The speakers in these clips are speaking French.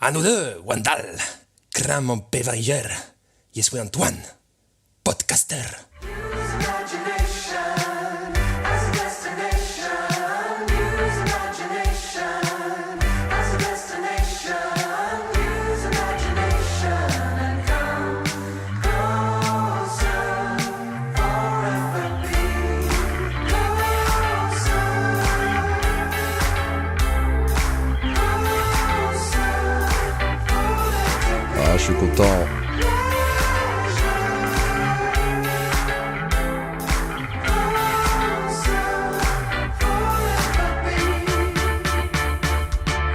À nous deux, Wandal, grand pévailleur, je suis Antoine, podcaster. Ah, je suis content.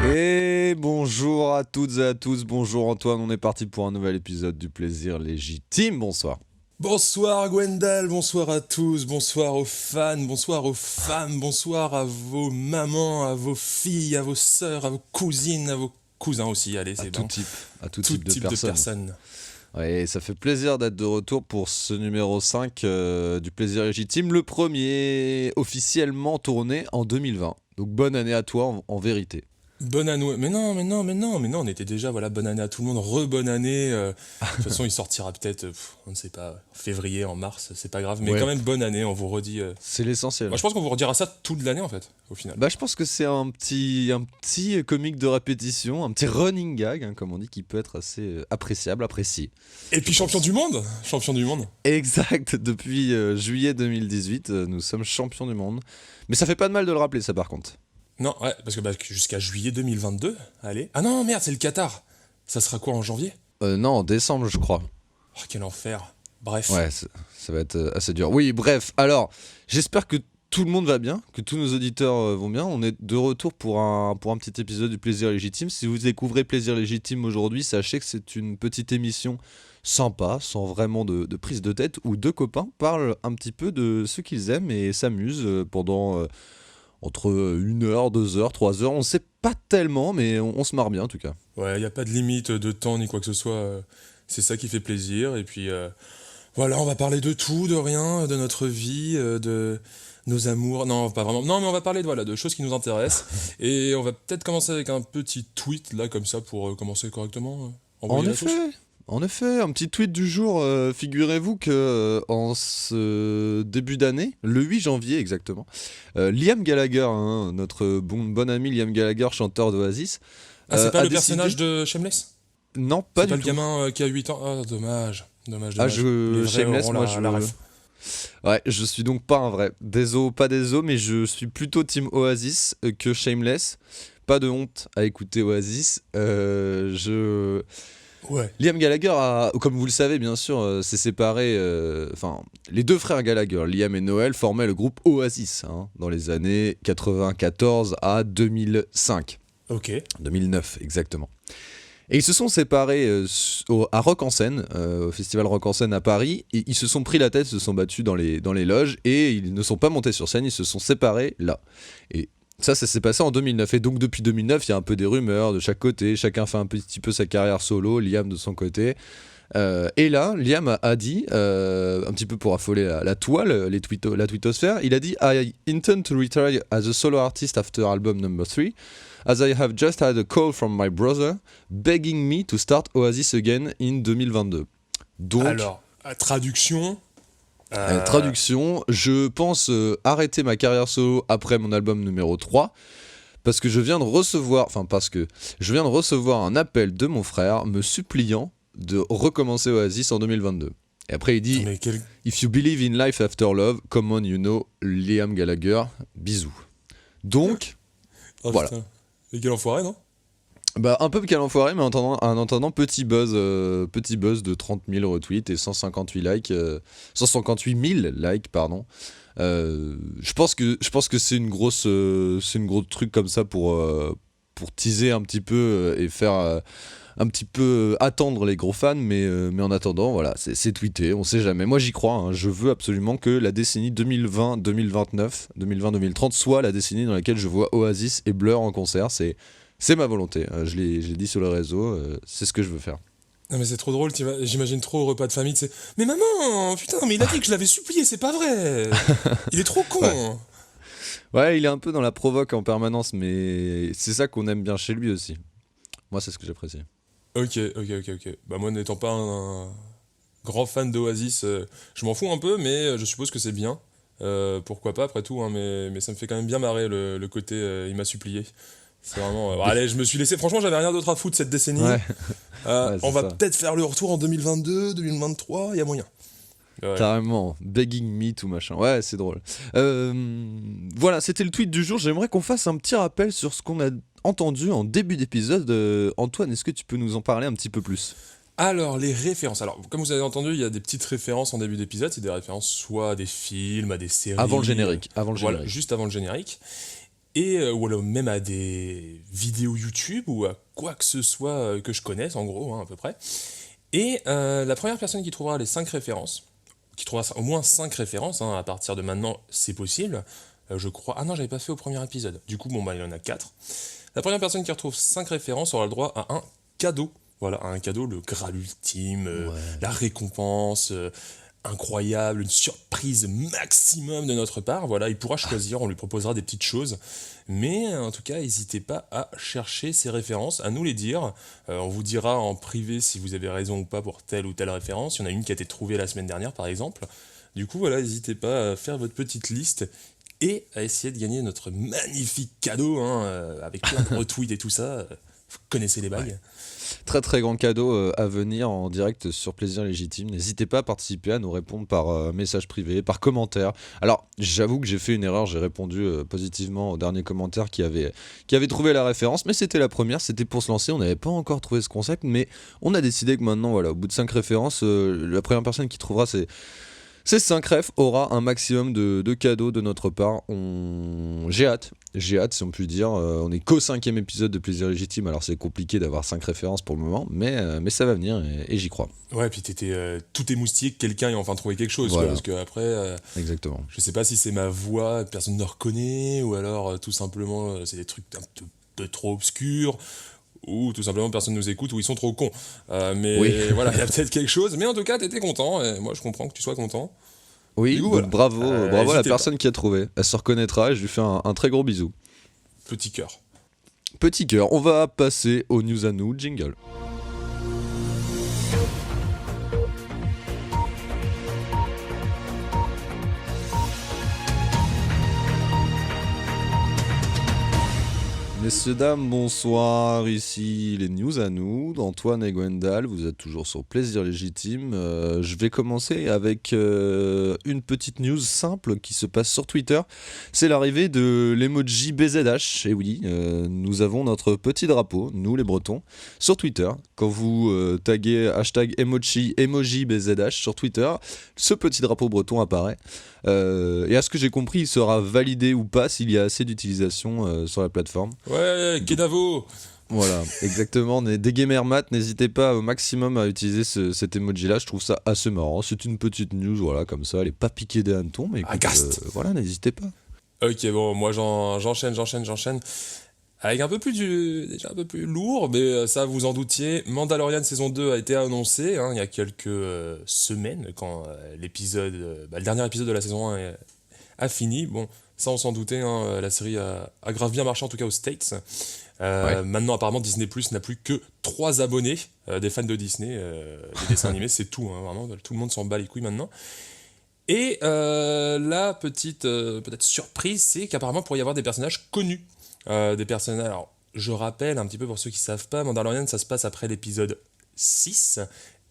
Et bonjour à toutes et à tous, bonjour Antoine, on est parti pour un nouvel épisode du Plaisir Légitime, bonsoir. Bonsoir Gwendal, bonsoir à tous, bonsoir aux fans, bonsoir aux femmes, bonsoir à vos mamans, à vos filles, à vos sœurs, à vos cousines, à vos cousins aussi, allez, c'est bon. À tout type de personnes. Ouais, ça fait plaisir d'être de retour pour ce numéro 5 du Plaisir Légitime, le premier officiellement tourné en 2020. Donc bonne année à toi en vérité. Bonne année, mais non, on était déjà, voilà, bonne année à tout le monde, re-bonne année, de toute façon il sortira peut-être, on ne sait pas, en février, en mars, c'est pas grave, mais Ouais. quand même bonne année, on vous redit... C'est l'essentiel. Moi je pense qu'on vous redira ça toute l'année en fait, au final. Bah, je pense que c'est un petit comique de répétition, un petit running gag, hein, comme on dit, qui peut être assez appréciable, apprécié. Et puis champion du monde. Exact, depuis juillet 2018, nous sommes champions du monde. Mais ça fait pas de mal de le rappeler, ça par contre. Non, ouais, parce que jusqu'à juillet 2022, allez. Ah non, merde, c'est le Qatar. Ça sera quoi en janvier? Non, en décembre, je crois. Oh, quel enfer. Bref. Ouais, ça va être assez dur. Oui, bref, alors, j'espère que tout le monde va bien, que tous nos auditeurs vont bien. On est de retour pour un petit épisode du Plaisir Légitime. Si vous découvrez Plaisir Légitime aujourd'hui, sachez que c'est une petite émission sympa, sans vraiment de prise de tête, où deux copains parlent un petit peu de ce qu'ils aiment et s'amusent pendant entre 1 heure, 2 heures, 3 heures. On sait pas tellement, mais on se marre bien en tout cas. Ouais, y a pas de limite de temps ni quoi que ce soit. C'est ça qui fait plaisir. Et puis, voilà, on va parler de tout, de rien, de notre vie, de nos amours. Non, pas vraiment. Non, mais on va parler de choses qui nous intéressent. Et on va peut-être commencer avec un petit tweet, là, comme ça, pour commencer correctement. En effet, un petit tweet du jour. Figurez-vous que en ce début d'année, le 8 janvier exactement, Liam Gallagher, hein, notre bon ami Liam Gallagher, chanteur d'Oasis. C'est pas a le personnage décidé- de Shameless? Non, pas C'est du pas le tout. gamin qui a 8 ans? Ah, dommage. Les vrais Shameless, auront moi la ref. Ouais, je suis donc pas un vrai. Désolé, pas désolé, mais je suis plutôt team Oasis que Shameless. Pas de honte à écouter Oasis. Ouais. Liam Gallagher comme vous le savez bien sûr, s'est séparé. Enfin, les deux frères Gallagher, Liam et Noel, formaient le groupe Oasis dans les années 94 à 2005. Ok. 2009 exactement. Et ils se sont séparés à Rock en Seine, au festival Rock en Seine à Paris. Et ils se sont pris la tête, se sont battus dans les loges et ils ne sont pas montés sur scène, ils se sont séparés là. Et ça s'est passé en 2009. Et donc depuis 2009, il y a un peu des rumeurs de chaque côté, chacun fait un petit peu sa carrière solo, Liam de son côté. Et là, Liam a dit, un petit peu pour affoler la toile, la twittosphère, il a dit I intend to retire as a solo artist after album number 3, as I have just had a call from my brother begging me to start Oasis again in 2022. Donc, Alors, traduction. traduction, je pense arrêter ma carrière solo après mon album numéro 3, parce que je viens de recevoir un appel de mon frère me suppliant de recommencer Oasis en 2022. Et après il dit If you believe in life after love, come on you know, Liam Gallagher, bisous. Donc, voilà. Putain. Et quel enfoiré, non? Bah, un peu quel enfoiré, mais en entendant petit buzz de 30 000 retweets et 158 000 likes, pardon. Je pense que c'est une grosse truc comme ça pour teaser un petit peu et faire un petit peu attendre les gros fans, mais en attendant, voilà, c'est tweeté, on sait jamais. Moi j'y crois, hein, je veux absolument que la décennie 2020-2029, 2020-2030 soit la décennie dans laquelle je vois Oasis et Blur en concert. C'est ma volonté, je l'ai dit sur le réseau, c'est ce que je veux faire. Non mais c'est trop drôle, j'imagine trop au repas de famille, c'est mais maman, putain, mais il a dit que je l'avais supplié, c'est pas vrai. Il est trop con. Ouais, il est un peu dans la provoque en permanence, mais c'est ça qu'on aime bien chez lui aussi. Moi, c'est ce que j'apprécie. Ok. Bah moi, n'étant pas un grand fan d'Oasis, je m'en fous un peu, mais je suppose que c'est bien. Pourquoi pas, après tout, hein, mais ça me fait quand même bien marrer le côté il m'a supplié. C'est vraiment. Bon, allez, je me suis laissé. Franchement, j'avais rien d'autre à foutre cette décennie. Ouais, ouais, On c'est va ça. peut-être faire le retour en 2022, 2023, il y a moyen. Ouais. Carrément, begging me tout machin. Ouais, c'est drôle. Voilà, c'était le tweet du jour. J'aimerais qu'on fasse un petit rappel sur ce qu'on a entendu en début d'épisode. Antoine, est-ce que tu peux nous en parler un petit peu plus? Alors, les références. Alors, comme vous avez entendu, il y a des petites références en début d'épisode. C'est des références soit à des films, à des séries. Avant le générique. Avant le Voilà, générique. juste avant le générique. Et ou alors même à des vidéos YouTube ou à quoi que ce soit que je connaisse, en gros, hein, à peu près. Et la première personne qui trouvera les 5 références, qui trouvera au moins 5 références, hein, à partir de maintenant, c'est possible. Je crois. Ah non, j'avais pas fait au premier épisode. Du coup, bon, bah, il y en a 4. La première personne qui retrouve 5 références aura le droit à un cadeau. Voilà, un cadeau, le Graal ultime, Ouais. la récompense incroyable, une surprise maximum de notre part. Voilà, il pourra choisir, on lui proposera des petites choses. Mais en tout cas, n'hésitez pas à chercher ces références, à nous les dire. On vous dira en privé si vous avez raison ou pas pour telle ou telle référence. Il y en a une qui a été trouvée la semaine dernière, par exemple. Du coup, voilà, n'hésitez pas à faire votre petite liste et à essayer de gagner notre magnifique cadeau, hein, avec plein de retweets et tout ça. Vous connaissez les bails. Ouais. Très très grand cadeau à venir en direct sur Plaisir Légitime. N'hésitez pas à participer, à nous répondre par message privé, par commentaire. Alors j'avoue que j'ai fait une erreur, j'ai répondu positivement au dernier commentaire qui avait trouvé la référence, mais c'était la première, c'était pour se lancer, on n'avait pas encore trouvé ce concept, mais on a décidé que maintenant, voilà, au bout de 5 références, la première personne qui trouvera ces 5 refs aura un maximum de cadeaux de notre part. J'ai hâte si on peut dire. On est qu'au 5e épisode de Plaisir Légitime, alors c'est compliqué d'avoir 5 références pour le moment, mais ça va venir et j'y crois. Ouais, puis tout émoustillé que quelqu'un ait enfin trouvé quelque chose, Voilà. quoi, parce que après, Exactement. je sais pas si c'est ma voix, personne ne reconnaît, ou alors tout simplement c'est des trucs un peu trop obscurs, ou tout simplement personne nous écoute, ou ils sont trop cons. Mais Oui. voilà, il y a peut-être quelque chose, mais en tout cas, t'étais content, et moi je comprends que tu sois content. Oui, Du coup, donc voilà. bravo à la N'hésitez personne qui a trouvé. Elle se reconnaîtra et je lui fais un très gros bisou. Petit cœur. Petit cœur, on va passer aux news à nous, jingle. Messieurs, dames, bonsoir, ici les news à nous, d'Antoine et Gwendal, vous êtes toujours sur Plaisir Légitime. Je vais commencer avec une petite news simple qui se passe sur Twitter. C'est l'arrivée de l'emoji BZH, et oui, nous avons notre petit drapeau, nous les Bretons, sur Twitter. Quand vous taguez hashtag emoji BZH sur Twitter, ce petit drapeau breton apparaît. Et à ce que j'ai compris, il sera validé ou pas s'il y a assez d'utilisation sur la plateforme. Ouais, Kedavo. Voilà, exactement. Des gamers mat, n'hésitez pas au maximum à utiliser cet emoji-là. Je trouve ça assez marrant. C'est une petite news, voilà, comme ça. Elle est pas piquée des hannetons, mais écoute, Agaste. voilà, n'hésitez pas. Ok, bon, moi j'enchaîne. Avec déjà un peu plus lourd, mais ça vous en doutiez, Mandalorian saison 2 a été annoncé il y a quelques semaines, quand le dernier épisode de la saison 1 a fini. Bon, ça on s'en doutait, la série a grave bien marché, en tout cas aux States. Ouais. Maintenant, apparemment, Disney Plus n'a plus que 3 abonnés, des fans de Disney, des dessins animés, c'est tout, vraiment, tout le monde s'en bat les couilles maintenant. Et la petite peut-être surprise, c'est qu'apparemment, il pourrait y avoir des personnages connus. Des personnages. Alors, je rappelle un petit peu pour ceux qui savent pas, Mandalorian, ça se passe après l'épisode 6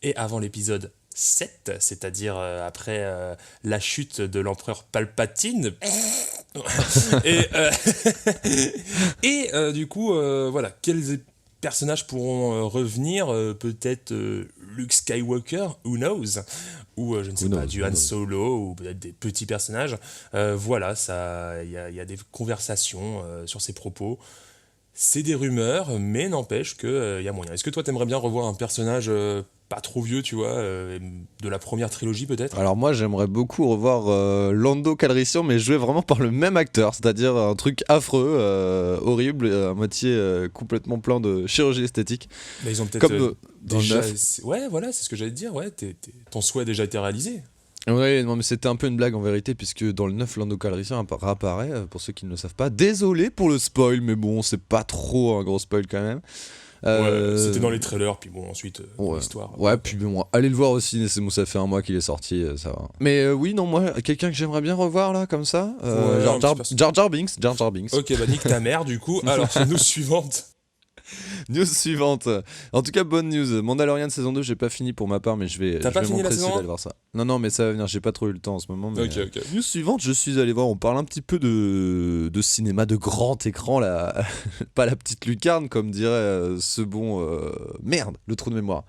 et avant l'épisode 7, c'est-à-dire après la chute de l'empereur Palpatine. et du coup, voilà, quels personnages pourront revenir, peut-être Luke Skywalker, who knows, ou je ne sais Who pas, knows, du who Han knows. Solo, ou peut-être des petits personnages. Voilà, il y a des conversations sur ces propos. C'est des rumeurs, mais n'empêche qu'il y a moyen. Est-ce que toi, t'aimerais bien revoir un personnage pas trop vieux, tu vois, de la première trilogie peut-être? Alors moi, j'aimerais beaucoup revoir Lando Calrissian, mais joué vraiment par le même acteur, c'est-à-dire un truc affreux, horrible, à moitié complètement plein de chirurgie esthétique. Mais ils ont peut-être Comme dans le déjà... 9. Ouais, voilà, c'est ce que j'allais te dire. Ouais, ton souhait a déjà été réalisé. Oui, non, mais c'était un peu une blague en vérité, puisque dans le 9, Lando Calrissian réapparaît, pour ceux qui ne le savent pas. Désolé pour le spoil, mais bon, c'est pas trop un gros spoil quand même. Ouais, c'était dans les trailers, puis bon, ensuite, Ouais, l'histoire. ouais, puis bon, allez le voir au ciné, c'est bon, ça fait un mois qu'il est sorti, ça va. Mais oui, non, moi, quelqu'un que j'aimerais bien revoir là, comme ça, Ouais, un petit perso. Jar Jar Binks. Ok, bah nique ta mère, du coup. Alors, news suivante. News suivante. En tout cas, bonne news. Mandalorian saison 2, j'ai pas fini pour ma part, mais T'as je pas vais fini la m'empresser saison 1? d'aller voir ça. Non, non, mais ça va venir, j'ai pas trop eu le temps en ce moment. Mais, Ok, ok. news suivante, je suis allé voir, on parle un petit peu de cinéma de grand écran, là. Pas la petite lucarne, comme dirait ce bon. Merde, le trou de mémoire.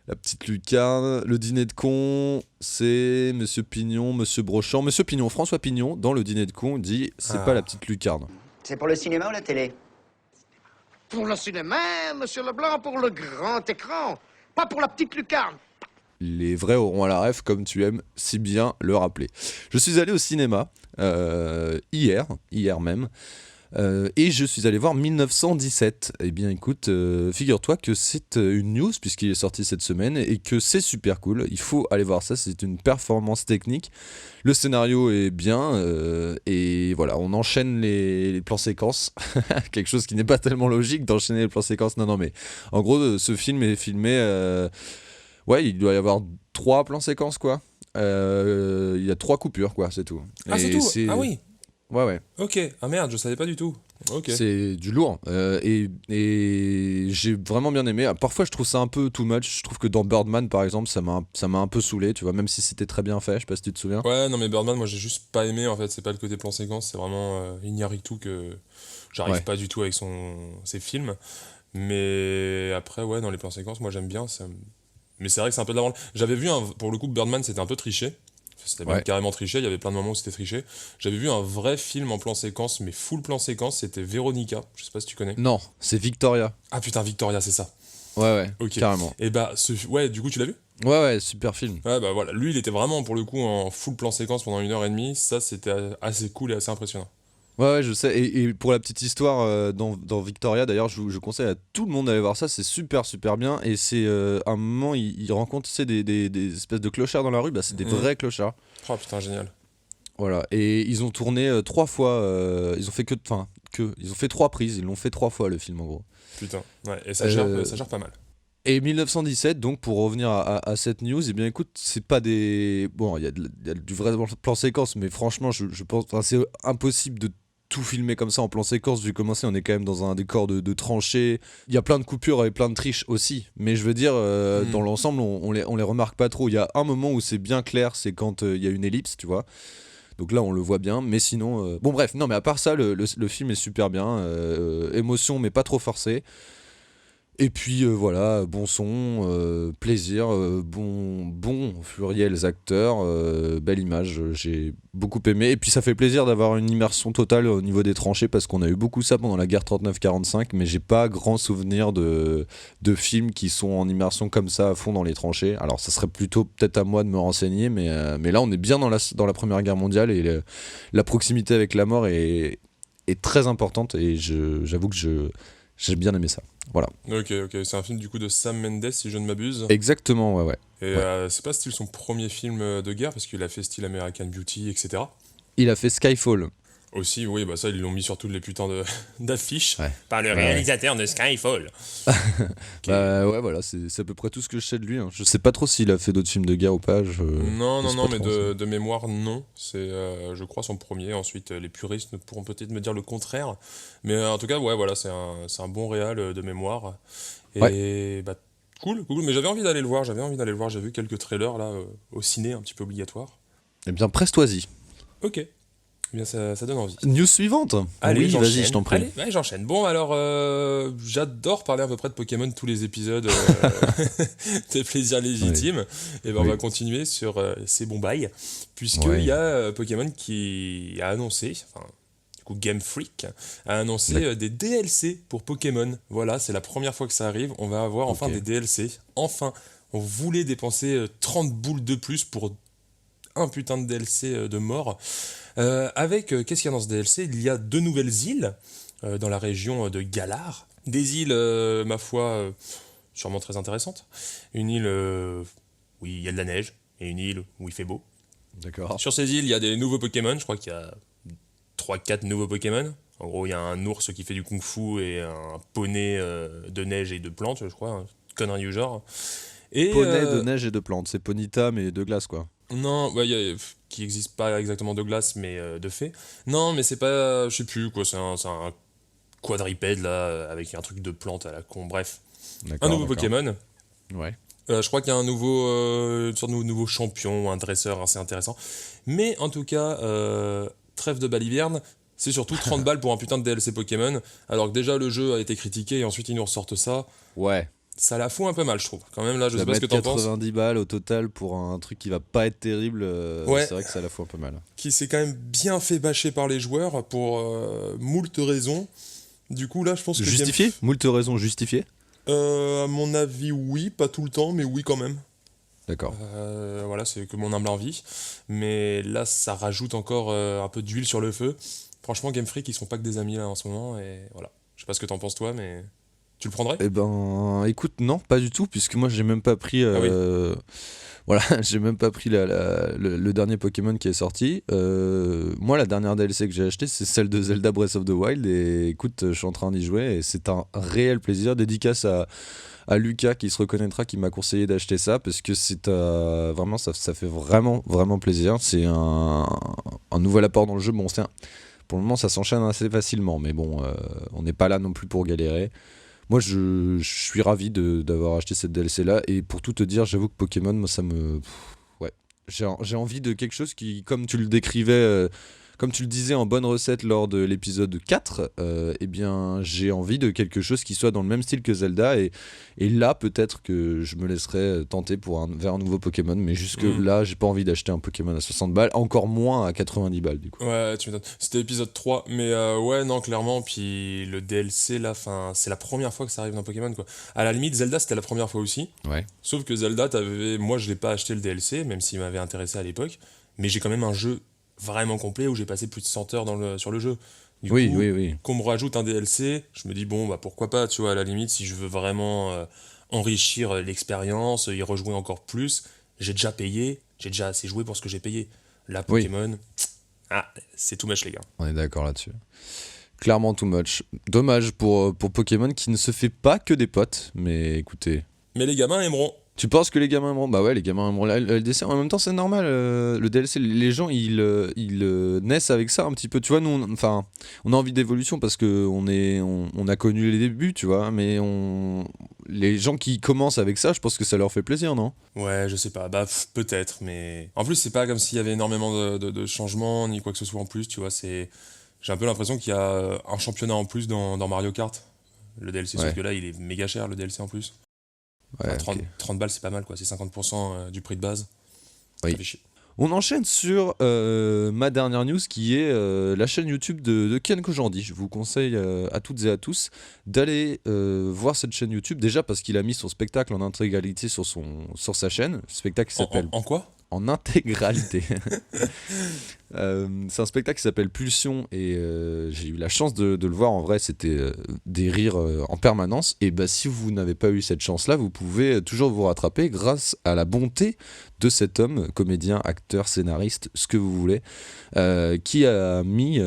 La petite lucarne, le dîner de con, c'est Monsieur Pignon, Monsieur Brochant. Monsieur Pignon, François Pignon, dans le dîner de con, dit c'est pas la Ah. petite lucarne. C'est pour le cinéma ou la télé? Pour le cinéma, monsieur Leblanc, pour le grand écran, pas pour la petite lucarne. Les vrais auront à la ref, comme tu aimes si bien le rappeler. Je suis allé au cinéma hier même, et je suis allé voir 1917. Eh bien écoute, figure-toi que c'est une news puisqu'il est sorti cette semaine et que c'est super cool. Il faut aller voir ça, c'est une performance technique. Le scénario est bien et voilà, on enchaîne les plans séquences. Quelque chose qui n'est pas tellement logique d'enchaîner les plans séquences. Non, non, mais en gros, ce film est filmé... ouais, il doit y avoir 3 plans séquences, quoi. Il y a 3 coupures, quoi, c'est tout. Ah, c'est Et tout? Ah oui. Ouais, ouais. Ok. Ah merde, je savais pas du tout. Ok. C'est du lourd. Et j'ai vraiment bien aimé. Parfois, je trouve ça un peu too much. Je trouve que dans Birdman, par exemple, ça m'a un peu saoulé, tu vois, même si c'était très bien fait. Je sais pas si tu te souviens. Ouais, non, mais Birdman, moi, j'ai juste pas aimé, en fait. C'est pas le côté plan séquence, c'est vraiment Iñárritu que j'arrive Ouais. pas du tout avec ses films. Mais après, ouais, dans les plans séquences, moi, j'aime bien. Mais c'est vrai que c'est un peu de la branle. J'avais vu, pour le coup, Birdman, c'était un peu triché. C'était même Ouais. carrément triché, il y avait plein de moments où c'était triché. J'avais vu un vrai film en plan séquence, mais full plan séquence, c'était Véronica. Je sais pas si tu connais. Non, c'est Victoria. Ah putain, Victoria, c'est ça. Ouais, ouais, Ok. carrément. Et bah, ouais, du coup, tu l'as vu? Ouais, ouais, super film. Ouais, bah voilà. Lui, il était vraiment, pour le coup, en full plan séquence pendant 1h30. Ça, c'était assez cool et assez impressionnant. Ouais, ouais, je sais. Et pour la petite histoire, dans Victoria, d'ailleurs, je conseille à tout le monde d'aller voir ça. C'est super, super bien. Et c'est un moment, il rencontre, tu sais, des espèces de clochards dans la rue. Bah, c'est des vrais clochards. Oh putain, génial. Voilà. Et ils ont tourné 3 fois. Ils ont fait ils ont fait 3 prises. Ils l'ont fait 3 fois, le film, en gros. Putain. Ouais, et ça gère pas mal. Et 1917, donc pour revenir à cette news, eh bien écoute, c'est pas des... Bon, il y a du vrai plan séquence, mais franchement, je pense... Enfin, c'est impossible de tout filmer comme ça en plan séquence, vu comment c'est, on est quand même dans un décor de tranchées. Il y a plein de coupures et plein de triches aussi, mais je veux dire, dans l'ensemble, on les remarque pas trop. Il y a un moment où c'est bien clair, c'est quand il y a une ellipse, tu vois. Donc là, on le voit bien, mais sinon... Bon bref, non mais à part ça, le film est super bien. Émotion, mais pas trop forcée. Et puis voilà, bon son, plaisir, bon pluriels acteurs, belle image, j'ai beaucoup aimé. Et puis ça fait plaisir d'avoir une immersion totale au niveau des tranchées parce qu'on a eu beaucoup ça pendant la guerre 39-45, mais j'ai pas grand souvenir de films qui sont en immersion comme ça à fond dans les tranchées. Alors ça serait plutôt peut-être à moi de me renseigner, mais là on est bien dans la Première Guerre mondiale et la proximité avec la mort est très importante et j'avoue que j'ai bien aimé ça. Voilà. Ok, c'est un film du coup de Sam Mendes, si je ne m'abuse. Exactement, ouais, ouais. Et Ouais. c'est pas style son premier film de guerre, parce qu'il a fait style American Beauty, etc. Il a fait Skyfall. Aussi, oui, bah ça, ils l'ont mis sur toutes les putains d'affiches Ouais. par le Ouais. réalisateur de Skyfall. Bah ouais, voilà, c'est à peu près tout ce que je sais de lui. Hein. Je sais pas trop s'il a fait d'autres films de guerre ou pas. Non, je sais non, pas mais trop, ça. de mémoire, non. C'est, je crois, son premier. Ensuite, les puristes pourront peut-être me dire le contraire. Mais en tout cas, ouais, voilà, c'est un bon réal de mémoire. Et bah, cool. Mais j'avais envie d'aller le voir. J'ai vu quelques trailers là au ciné, un petit peu obligatoire. Eh bien, presse-toi-y. Ok. Eh bien, ça donne envie. News suivante. Allez, Oui, j'enchaîne. vas-y, je t'en prie. Allez, ouais, j'enchaîne. Bon, alors, j'adore parler à peu près de Pokémon tous les épisodes. Des plaisirs légitimes. Et ben, on Oui. va continuer sur ces bons bails. Puisqu'il Ouais. y a Pokémon qui a annoncé, enfin, du coup, Game Freak a annoncé des DLC pour Pokémon. Voilà, c'est la première fois que ça arrive. On va avoir enfin Ok. des DLC. Enfin, on voulait dépenser 30 boules de plus pour un putain de DLC de mort. Qu'est-ce qu'il y a dans ce DLC? Il y a 2 nouvelles îles dans la région de Galar. Des îles, ma foi, sûrement très intéressantes. Une île où il y a de la neige et une île où il fait beau. D'accord. Sur ces îles, il y a des nouveaux Pokémon. Je crois qu'il y a 3-4 nouveaux Pokémon. En gros, il y a un ours qui fait du kung-fu et un poney de neige et de plantes, je crois, hein, connerie du genre. Et Poney de neige et de plantes, c'est Ponyta mais de glace quoi. non, bah, qui n'existe pas exactement de glace, mais de fait. Non, mais c'est pas, je sais plus quoi, c'est un quadripède là, avec un truc de plante à la con. Bref, un nouveau Pokémon. Ouais. Je crois qu'il y a une sorte de nouveau champion, un dresseur assez intéressant. Mais en tout cas, trêve de balivierne, c'est surtout 30 balles pour un putain de DLC Pokémon. Alors que déjà le jeu a été critiqué et ensuite ils nous ressortent ça. Ouais. Ça la fout un peu mal, je trouve. Quand même, là, je sais pas ce que mettre t'en penses. 90 balles au total pour un truc qui va pas être terrible, Ouais. c'est vrai que ça la fout un peu mal. Qui s'est quand même bien fait bâcher par les joueurs pour moult raisons. Du coup, là, je pense que. Justifié Moult raisons justifiées. À mon avis, oui. Pas tout le temps, mais oui, quand même. D'accord. Voilà, c'est que mon humble envie. Mais là, ça rajoute encore un peu d'huile sur le feu. Franchement, Game Freak, ils sont pas que des amis là en ce moment. Et voilà. Je sais pas ce que t'en penses, toi, mais. Tu le prendrais? Eh ben, écoute, non, pas du tout, puisque moi j'ai même pas pris. Ah oui. Voilà, j'ai même pas pris le dernier Pokémon qui est sorti. Moi, la dernière DLC que j'ai acheté, c'est celle de Zelda Breath of the Wild. Et écoute, je suis en train d'y jouer et c'est un réel plaisir. Dédicace à Lucas qui se reconnaîtra, qui m'a conseillé d'acheter ça parce que c'est vraiment, ça fait vraiment, vraiment plaisir. C'est un nouvel apport dans le jeu. Bon, pour le moment, ça s'enchaîne assez facilement, mais bon, on n'est pas là non plus pour galérer. Moi, je suis ravi d'avoir acheté cette DLC là, et pour tout te dire, j'avoue que Pokémon, moi, ça me. Ouais. J'ai envie de quelque chose qui, comme tu le décrivais, comme tu le disais en bonne recette lors de l'épisode 4, eh bien, j'ai envie de quelque chose qui soit dans le même style que Zelda, et là, peut-être que je me laisserai tenter vers un nouveau Pokémon, mais jusque là, j'ai pas envie d'acheter un Pokémon à 60 balles, encore moins à 90 balles, du coup. Ouais, tu m'étonnes. C'était épisode 3, mais ouais, non, clairement. Puis le DLC, là, c'est la première fois que ça arrive dans Pokémon, quoi. À la limite, Zelda, c'était la première fois aussi. Ouais. Sauf que Zelda, moi, je l'ai pas acheté le DLC, même s'il m'avait intéressé à l'époque. Mais j'ai quand même un jeu vraiment complet où j'ai passé plus de 100 heures sur le jeu. Du coup, Oui. qu'on me rajoute un DLC, je me dis, bon, bah pourquoi pas, tu vois, à la limite, si je veux vraiment enrichir l'expérience, y rejouer encore plus, j'ai déjà assez joué pour ce que j'ai payé. Là, Oui. Pokémon, c'est too much, les gars. On est d'accord là-dessus. Clairement too much. Dommage pour Pokémon qui ne se fait pas que des potes, mais écoutez. Mais les gamins aimeront. Tu penses que les gamins aimeront? Bah ouais, les gamins aimeront le LDC. En même temps, c'est normal. Le DLC, les gens, ils naissent avec ça un petit peu. Tu vois, nous, on a envie d'évolution parce que on a connu les débuts, tu vois. Mais les gens qui commencent avec ça, je pense que ça leur fait plaisir, non? Ouais, je sais pas, bah peut-être, mais... En plus, c'est pas comme s'il y avait énormément de changements, ni quoi que ce soit en plus, tu vois, J'ai un peu l'impression qu'il y a un championnat en plus dans Mario Kart. Le DLC, Ouais. sauf que là, il est méga cher, le DLC en plus. Ouais, Enfin, 30, ok. 30 balles, c'est pas mal, quoi, c'est 50% du prix de base. Oui. Ça fait chier. On enchaîne sur ma dernière news qui est la chaîne YouTube de Ken Kojandi. Je vous conseille à toutes et à tous d'aller voir cette chaîne YouTube, déjà parce qu'il a mis son spectacle en intégralité sur sa chaîne. Le spectacle qui s'appelle En quoi? En intégralité. C'est un spectacle qui s'appelle Pulsion et j'ai eu la chance de le voir. En vrai, c'était des rires en permanence. Et bah, si vous n'avez pas eu cette chance-là, vous pouvez toujours vous rattraper grâce à la bonté de cet homme, comédien, acteur, scénariste, ce que vous voulez, qui a mis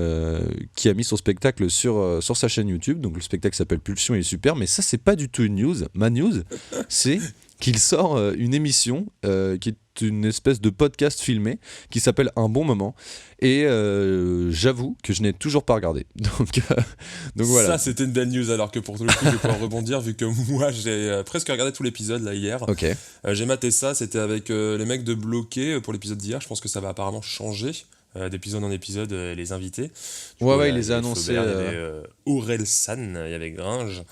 son spectacle sur sa chaîne YouTube. Donc le spectacle s'appelle Pulsion, il est super. Mais ça, c'est pas du tout une news. Ma news, c'est qu'il sort une émission qui est une espèce de podcast filmé qui s'appelle Un bon moment, et j'avoue que je n'ai toujours pas regardé, donc voilà. Ça, c'était une belle news, alors que pour le coup, je vais pouvoir rebondir, vu que moi, j'ai presque regardé tout l'épisode, là, hier. Ok. J'ai maté ça, c'était avec les mecs de Bloqué pour l'épisode d'hier. Je pense que ça va apparemment changer d'épisode en épisode, les invités. Du coup, Ouais, il y les a avait annoncés. Flaubert, il y avait Aurel San, il y avait Gringe,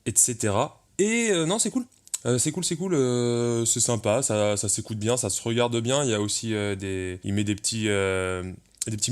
etc. Et non, c'est cool. C'est cool, c'est sympa, ça s'écoute bien, ça se regarde bien. Il y a aussi il met des petits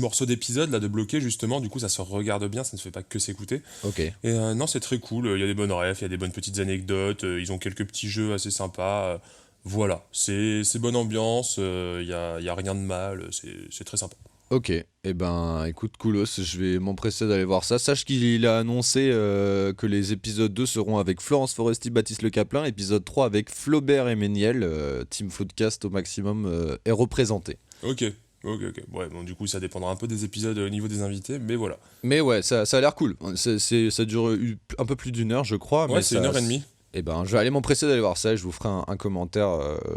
morceaux d'épisodes là de Bloqué, justement, du coup ça se regarde bien, ça ne fait pas que s'écouter. Ok. Et non, c'est très cool, il y a des bonnes refs, il y a des bonnes petites anecdotes, ils ont quelques petits jeux assez sympas. Voilà, c'est bonne ambiance, il y a rien de mal, c'est très sympa. Ok, eh ben écoute, coolos, je vais m'empresser d'aller voir ça. Sache qu'il a annoncé que les épisodes 2 seront avec Florence Foresti, Baptiste Le Caplin, épisode 3 avec Flaubert et Méniel, Team Floodcast au maximum est représenté. Ok, Ok. Ouais, bon, du coup, ça dépendra un peu des épisodes au niveau des invités, mais voilà. Mais ouais, ça a l'air cool. Ça dure un peu plus d'1 heure, je crois. Ouais, Mais c'est ça, 1h30. Eh ben, je vais aller m'empresser d'aller voir ça et je vous ferai un commentaire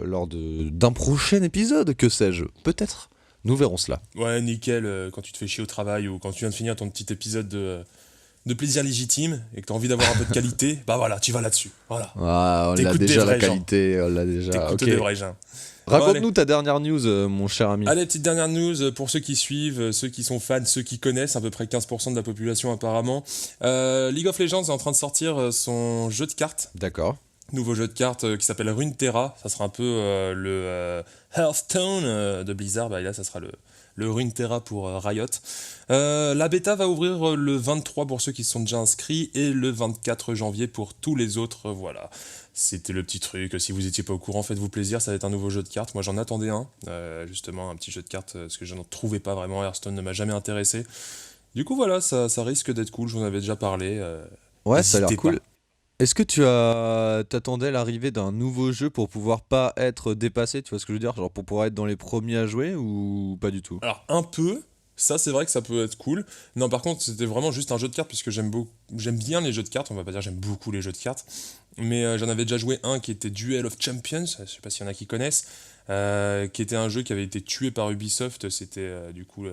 lors d'un prochain épisode, que sais-je. Peut-être. Nous verrons cela. Ouais, nickel, quand tu te fais chier au travail ou quand tu viens de finir ton petit épisode de plaisir légitime et que t'as envie d'avoir un peu de qualité, bah voilà, tu vas là-dessus. Voilà. Ah, on l'a T'écoutes des déjà, la vrais gens. qualité, on l'a déjà. T'écoutes Ok. des vrais gens. Raconte-nous ta dernière news, mon cher ami. Allez, petite dernière news pour ceux qui suivent, ceux qui sont fans, ceux qui connaissent, à peu près 15% de la population apparemment. League of Legends est en train de sortir son jeu de cartes. D'accord. Nouveau jeu de cartes qui s'appelle Runeterra. Ça sera un peu le Hearthstone de Blizzard. Bah, et là, ça sera le Runeterra pour Riot. La bêta va ouvrir le 23 pour ceux qui se sont déjà inscrits et le 24 janvier pour tous les autres. Voilà. C'était le petit truc. Si vous n'étiez pas au courant, faites-vous plaisir. Ça va être un nouveau jeu de cartes. Moi, j'en attendais un. Justement, un petit jeu de cartes parce que je n'en trouvais pas vraiment. Hearthstone ne m'a jamais intéressé. Du coup, voilà, ça risque d'être cool. Je vous en avais déjà parlé. Ouais, ça a l'air n'hésitez cool. pas. Est-ce que t'attendais l'arrivée d'un nouveau jeu pour pouvoir pas être dépassé, tu vois ce que je veux dire? Genre pour pouvoir être dans les premiers à jouer ou pas du tout? Alors un peu, ça c'est vrai que ça peut être cool. Non par contre c'était vraiment juste un jeu de cartes puisque j'aime bien les jeux de cartes, on va pas dire j'aime beaucoup les jeux de cartes, mais j'en avais déjà joué un qui était Duel of Champions, je sais pas s'il y en a qui connaissent, qui était un jeu qui avait été tué par Ubisoft, c'était du coup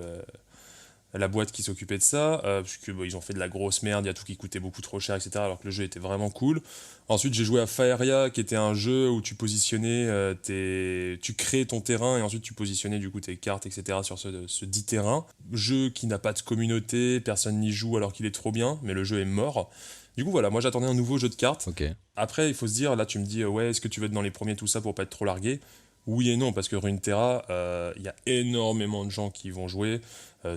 la boîte qui s'occupait de ça, puisque ils ont fait de la grosse merde, il y a tout qui coûtait beaucoup trop cher, etc. Alors que le jeu était vraiment cool. Ensuite, j'ai joué à Faeria, qui était un jeu où tu positionnais, tu créais ton terrain et ensuite tu positionnais du coup tes cartes, etc. sur ce dit terrain. Jeu qui n'a pas de communauté, personne n'y joue alors qu'il est trop bien, mais le jeu est mort. Du coup, voilà, moi j'attendais un nouveau jeu de cartes. Ok. Après, il faut se dire, là tu me dis, ouais, est-ce que tu veux être dans les premiers, tout ça, pour pas être trop largué? Oui et non, parce que Runeterra, il y a énormément de gens qui vont jouer.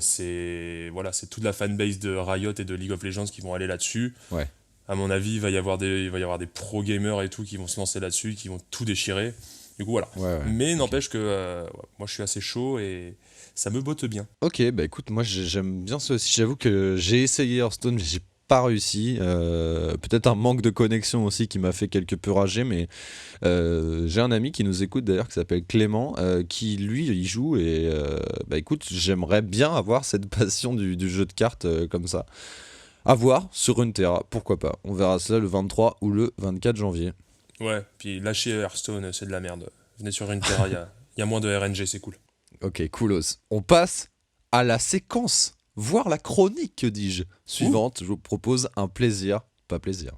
C'est toute la fanbase de Riot et de League of Legends qui vont aller là-dessus. Ouais. À mon avis, il va y avoir des pro gamers et tout qui vont se lancer là-dessus, qui vont tout déchirer. Du coup, voilà. Ouais. Mais n'empêche que moi, je suis assez chaud et ça me botte bien. Ok, bah écoute, moi j'aime bien ça aussi. J'avoue que j'ai essayé Hearthstone, mais j'ai pas réussi. Peut-être un manque de connexion aussi qui m'a fait quelque peu rager, mais j'ai un ami qui nous écoute d'ailleurs qui s'appelle Clément, qui lui il joue et bah écoute, j'aimerais bien avoir cette passion du jeu de cartes comme ça. À voir sur Runeterra, pourquoi pas. On verra cela le 23 ou le 24 janvier. Ouais, puis lâcher Hearthstone, c'est de la merde. Venez sur Runeterra, il y a moins de RNG, c'est cool. Ok, coolos. On passe à la séquence, voire la chronique, que dis-je. Suivante, je vous propose un plaisir, pas plaisir.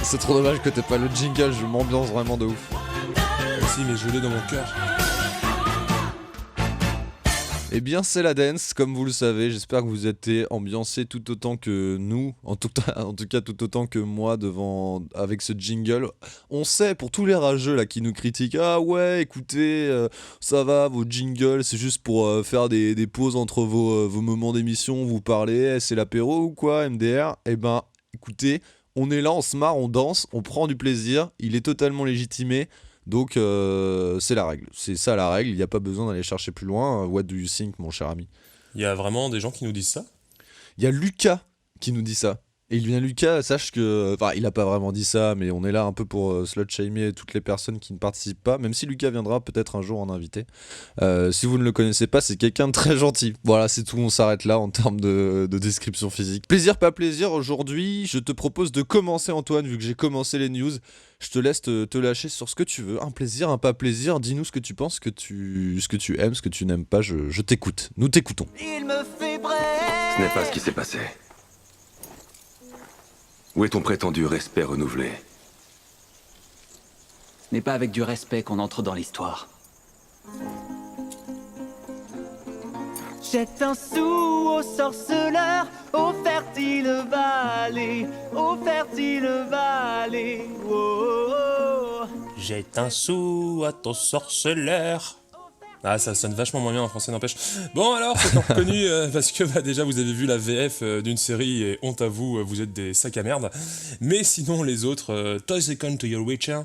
C'est trop dommage que t'aies pas le jingle, je m'ambiance vraiment de ouf. Si, mais je l'ai dans mon cœur. Eh bien, c'est la dance, comme vous le savez. J'espère que vous êtes ambiancés tout autant que nous, en tout cas tout autant que moi avec ce jingle. On sait, pour tous les rageux là qui nous critiquent, ah ouais, écoutez, ça va, vos jingles, c'est juste pour faire des pauses entre vos moments d'émission, vous parlez, c'est l'apéro ou quoi, MDR? Eh ben, écoutez, on est là, on se marre, on danse, on prend du plaisir, il est totalement légitimé. Donc c'est la règle, c'est ça la règle, il n'y a pas besoin d'aller chercher plus loin. What do you think, mon cher ami? Il y a vraiment des gens qui nous disent ça? Il y a Lucas qui nous dit ça. Et il vient Lucas, sache que... Enfin, il a pas vraiment dit ça, mais on est là un peu pour slut-shamer toutes les personnes qui ne participent pas, même si Lucas viendra peut-être un jour en invité. Si vous ne le connaissez pas, c'est quelqu'un de très gentil. Voilà, c'est tout, on s'arrête là en termes de description physique. Plaisir, pas plaisir, aujourd'hui, je te propose de commencer, Antoine, vu que j'ai commencé les news. Je te laisse te lâcher sur ce que tu veux. Un plaisir, un pas plaisir, dis-nous ce que tu penses, ce que tu aimes, ce que tu n'aimes pas, je t'écoute. Nous t'écoutons. Il me fait bref. Ce n'est pas ce qui s'est passé. Où est ton prétendu respect renouvelé? Ce n'est pas avec du respect qu'on entre dans l'histoire. Jette un sou au sorceleur, au fertile vallée, au fertile vallée. Oh, oh, oh. Jette un sou à ton sorceleur. Ah, ça sonne vachement moins bien en français, n'empêche. Bon, alors, c'est pas reconnu, parce que déjà, vous avez vu la VF d'une série, et honte à vous, vous êtes des sacs à merde. Mais sinon, les autres, Toy Second to Your Witcher,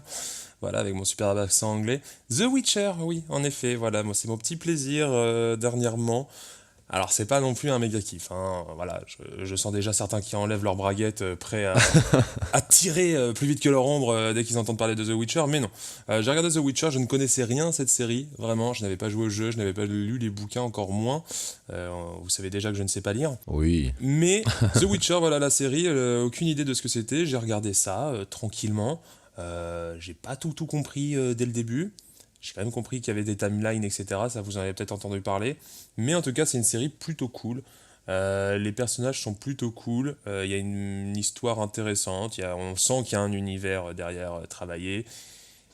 voilà, avec mon super accent anglais. The Witcher, oui, en effet, voilà, moi c'est mon petit plaisir dernièrement. Alors c'est pas non plus un méga kiff, hein. Voilà, je sens déjà certains qui enlèvent leur braguette prêts à tirer plus vite que leur ombre dès qu'ils entendent parler de The Witcher, mais non. J'ai regardé The Witcher, je ne connaissais rien à cette série, vraiment, je n'avais pas joué au jeu, je n'avais pas lu les bouquins, encore moins. Vous savez déjà que je ne sais pas lire. Oui. Mais The Witcher, voilà la série, aucune idée de ce que c'était, j'ai regardé ça tranquillement. J'ai pas tout compris dès le début. J'ai quand même compris qu'il y avait des timelines, etc. Ça, vous en avez peut-être entendu parler. Mais en tout cas, c'est une série plutôt cool. Les personnages sont plutôt cool. Il y a une histoire intéressante. On sent qu'il y a un univers derrière travaillé.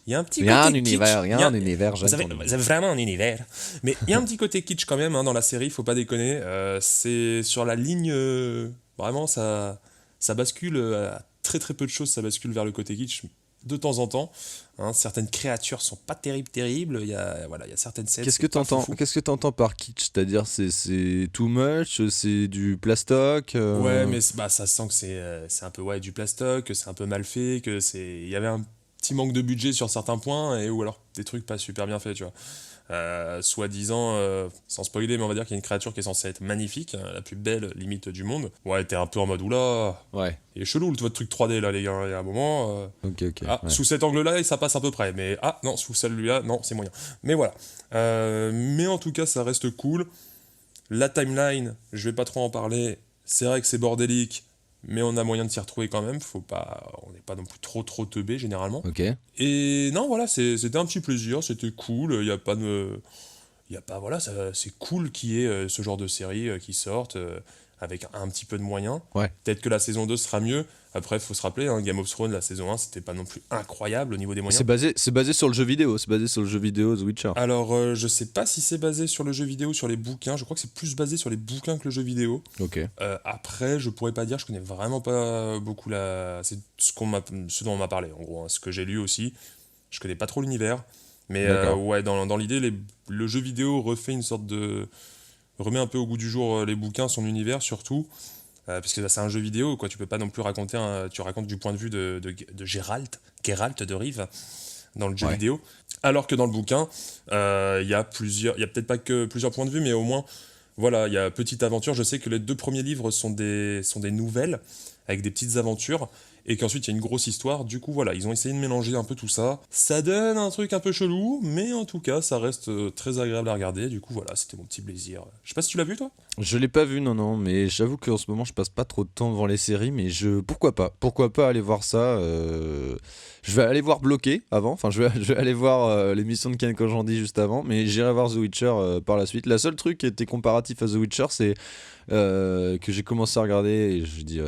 Il y a un petit Il y a côté un univers, kitsch. il y a un univers. Vous avez vraiment un univers. Mais il y a un petit côté kitsch quand même dans la série, faut pas déconner. C'est sur la ligne. Vraiment, ça bascule à très très peu de choses, ça bascule vers le côté kitsch de temps en temps. Hein, certaines créatures sont pas terribles. Il y a certaines scènes. Qu'est-ce que t'entends par kitsch? C'est-à-dire c'est too much, c'est du plastoc. Ouais, mais ça sent que c'est un peu du plastoc, que c'est un peu mal fait, il y avait un petit manque de budget sur certains points ou alors des trucs pas super bien faits, tu vois. Soi-disant, sans spoiler, mais on va dire qu'il y a une créature qui est censée être magnifique, la plus belle limite du monde. Ouais, t'es un peu en mode oula. Ouais. Il est chelou votre truc 3D là, les gars. Il y a un moment. Ok. Ouais. Sous cet angle-là, ça passe à peu près. Mais non, sous celui-là, non, c'est moyen. Mais voilà. Mais en tout cas, ça reste cool. La timeline, je vais pas trop en parler. C'est vrai que c'est bordélique. Mais on a moyen de s'y retrouver quand même, on n'est pas non plus trop teubé généralement. Ok. Et non, voilà, c'était un petit plaisir, c'était cool, c'est cool qu'il y ait ce genre de série qui sortent avec un petit peu de moyens. Ouais. Peut-être que la saison 2 sera mieux. Après, il faut se rappeler, Game of Thrones, la saison 1, c'était pas non plus incroyable au niveau des moyens. C'est basé sur le jeu vidéo, The Witcher. Alors, je sais pas si c'est basé sur le jeu vidéo ou sur les bouquins. Je crois que c'est plus basé sur les bouquins que le jeu vidéo. Ok. Après, je pourrais pas dire, je connais vraiment pas beaucoup c'est ce dont on m'a parlé, en gros, hein, ce que j'ai lu aussi. Je connais pas trop l'univers. Mais ouais, dans l'idée, le jeu vidéo remet un peu au goût du jour les bouquins, son univers surtout. Parce que c'est un jeu vidéo, quoi. Tu peux pas non plus raconter, tu racontes du point de vue de Geralt de Rive dans le jeu vidéo, alors que dans le bouquin, il y a peut-être pas que plusieurs points de vue, mais au moins, voilà, il y a Petite Aventure. Je sais que les 2 premiers livres sont des nouvelles avec des petites aventures, et qu'ensuite il y a une grosse histoire. Du coup, voilà, ils ont essayé de mélanger un peu tout ça. Ça donne un truc un peu chelou, mais en tout cas, ça reste très agréable à regarder. Du coup, voilà, c'était mon petit plaisir. Je sais pas si tu l'as vu, toi? Je l'ai pas vu, non, mais j'avoue qu'en ce moment je passe pas trop de temps devant les séries, mais pourquoi pas aller voir ça. Je vais aller voir Bloqué avant, enfin je vais aller voir l'émission de Ken Kojandi juste avant, mais j'irai voir The Witcher par la suite. La seule truc qui était comparatif à The Witcher, c'est que j'ai commencé à regarder et je dis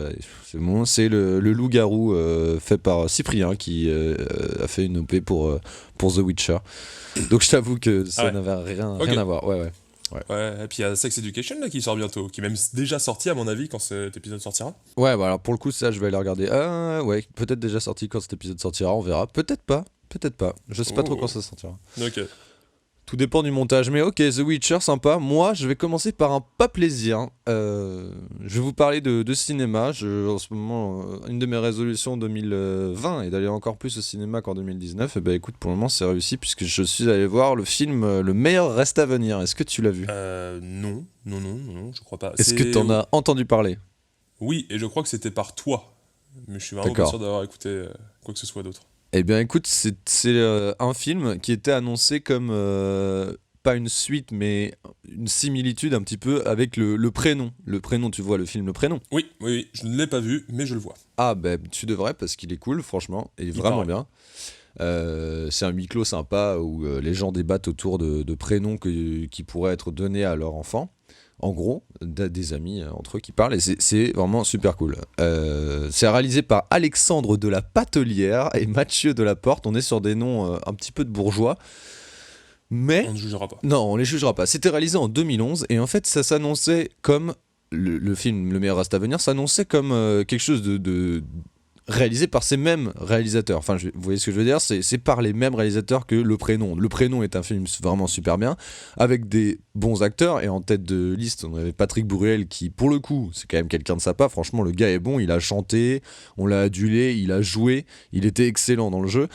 c'est bon, c'est le loup-garou fait par Cyprien qui a fait une OP pour The Witcher. Donc je t'avoue que ça n'avait rien à voir. Ouais. Ouais, et puis il y a Sex Education là qui sort bientôt, qui est même déjà sorti à mon avis quand cet épisode sortira. Ouais, bah alors pour le coup, ça je vais aller regarder. Ouais, peut-être déjà sorti quand cet épisode sortira, on verra. Peut-être pas. Je sais pas trop quand ça sortira. Ok. Tout dépend du montage, mais ok, The Witcher, sympa. Moi, je vais commencer par un pas plaisir. Je vais vous parler de cinéma. En ce moment, une de mes résolutions 2020 est d'aller encore plus au cinéma qu'en 2019. Et bah écoute, pour le moment, c'est réussi puisque je suis allé voir le film Le meilleur reste à venir. Est-ce que tu l'as vu? Non, je crois pas. Est-ce que t'en as entendu parler? Oui, et je crois que c'était par toi. Mais je suis vraiment pas sûr d'avoir écouté quoi que ce soit d'autre. Eh bien écoute, c'est un film qui était annoncé comme pas une suite mais une similitude un petit peu avec le prénom. Le prénom, tu vois le film Le Prénom? Oui, je ne l'ai pas vu, mais je le vois. Ah ben tu devrais parce qu'il est cool, franchement, il est vraiment bien. C'est un huis clos sympa où les gens débattent autour de prénoms qui pourraient être donnés à leur enfant. En gros, des amis entre eux qui parlent, et c'est vraiment super cool. C'est réalisé par Alexandre de la Patelière et Mathieu Delaporte. On est sur des noms un petit peu de bourgeois, mais... On ne jugera pas. Non, on les jugera pas. C'était réalisé en 2011, et en fait, ça s'annonçait comme... Le film Le meilleur reste à venir s'annonçait comme quelque chose réalisé par ces mêmes réalisateurs. Enfin, vous voyez ce que je veux dire, c'est par les mêmes réalisateurs que Le Prénom. Le Prénom est un film vraiment super bien, avec des bons acteurs, et en tête de liste, on avait Patrick Bruel qui, pour le coup, c'est quand même quelqu'un de sympa. Franchement, le gars est bon, il a chanté, on l'a adulé, il a joué, il était excellent dans le jeu.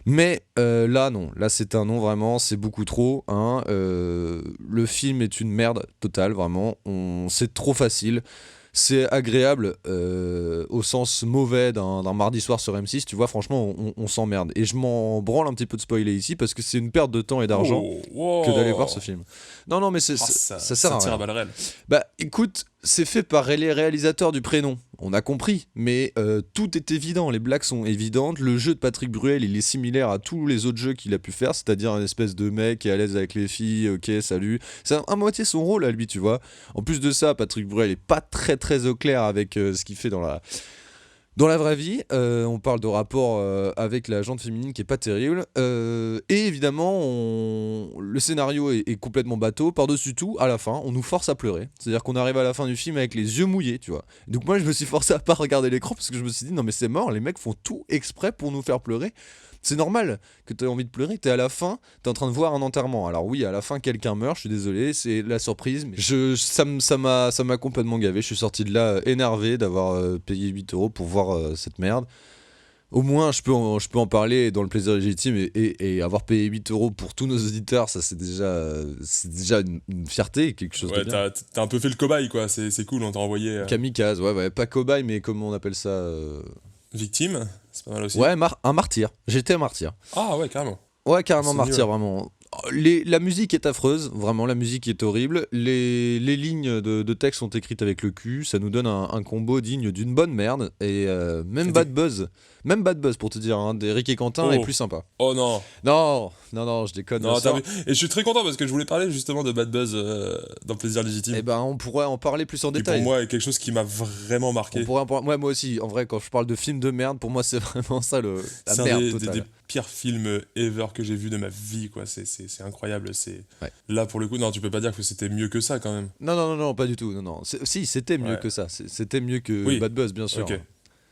Mais là, non. Là, c'est un non, vraiment. C'est beaucoup trop. Hein. Le film est une merde totale, vraiment. C'est trop facile. C'est agréable au sens mauvais d'un mardi soir sur M6. Tu vois, franchement, on s'emmerde. Et je m'en branle un petit peu de spoiler ici parce que c'est une perte de temps et d'argent que d'aller voir ce film. Non, mais ça sert à tire à rien. balles réelles. Bah, écoute, c'est fait par les réalisateurs du Prénom. On a compris, mais tout est évident, les blagues sont évidentes, le jeu de Patrick Bruel, il est similaire à tous les autres jeux qu'il a pu faire, c'est-à-dire un espèce de mec qui est à l'aise avec les filles, ok, salut. C'est à moitié son rôle à lui, tu vois. En plus de ça, Patrick Bruel est pas très très au clair avec ce qu'il fait dans la vraie vie. On parle de rapport avec la jante féminine qui est pas terrible. Et évidemment, le scénario est complètement bateau. Par-dessus tout, à la fin, on nous force à pleurer. C'est-à-dire qu'on arrive à la fin du film avec les yeux mouillés, tu vois. Donc moi, je me suis forcé à pas regarder l'écran parce que je me suis dit, non mais c'est mort, les mecs font tout exprès pour nous faire pleurer. C'est normal que tu aies envie de pleurer, t'es à la fin, t'es en train de voir un enterrement. Alors oui, à la fin, quelqu'un meurt, je suis désolé, c'est la surprise, mais ça m'a complètement gavé. Je suis sorti de là énervé d'avoir payé 8 € pour voir cette merde. Au moins, je peux en parler dans le plaisir légitime et avoir payé 8 € pour tous nos auditeurs, ça c'est déjà une fierté, quelque chose de bien. T'as un peu fait le cobaye, quoi, c'est cool, on t'a envoyé Kamikaze, ouais, pas cobaye, mais comment on appelle ça victime, c'est pas mal aussi. Ouais, un martyr. J'étais un martyr. Ah ouais, carrément. Ouais, carrément C'est martyr, mieux. vraiment. La musique est affreuse, vraiment, la musique est horrible. Les lignes de texte sont écrites avec le cul, ça nous donne un combo digne d'une bonne merde. Et même Bad Buzz pour te dire, hein, d'Eric et Quentin est plus sympa. Oh non. Non, je déconne. Non, bien sûr. et je suis très content parce que je voulais parler justement de Bad Buzz dans Plaisir Légitime. Eh ben, on pourrait en parler plus en Qui détail. pour moi est quelque chose qui m'a vraiment marqué. Moi aussi, en vrai, quand je parle de film de merde, pour moi, c'est vraiment ça la C'est merde un totale. des pires films ever que j'ai vu de ma vie, quoi. C'est incroyable. Ouais. Là, pour le coup, non, tu peux pas dire que c'était mieux que ça, quand même. Non, pas du tout. Non. Si, c'était mieux Ouais. que ça. C'était mieux que Oui. Bad Buzz, bien sûr. Ok.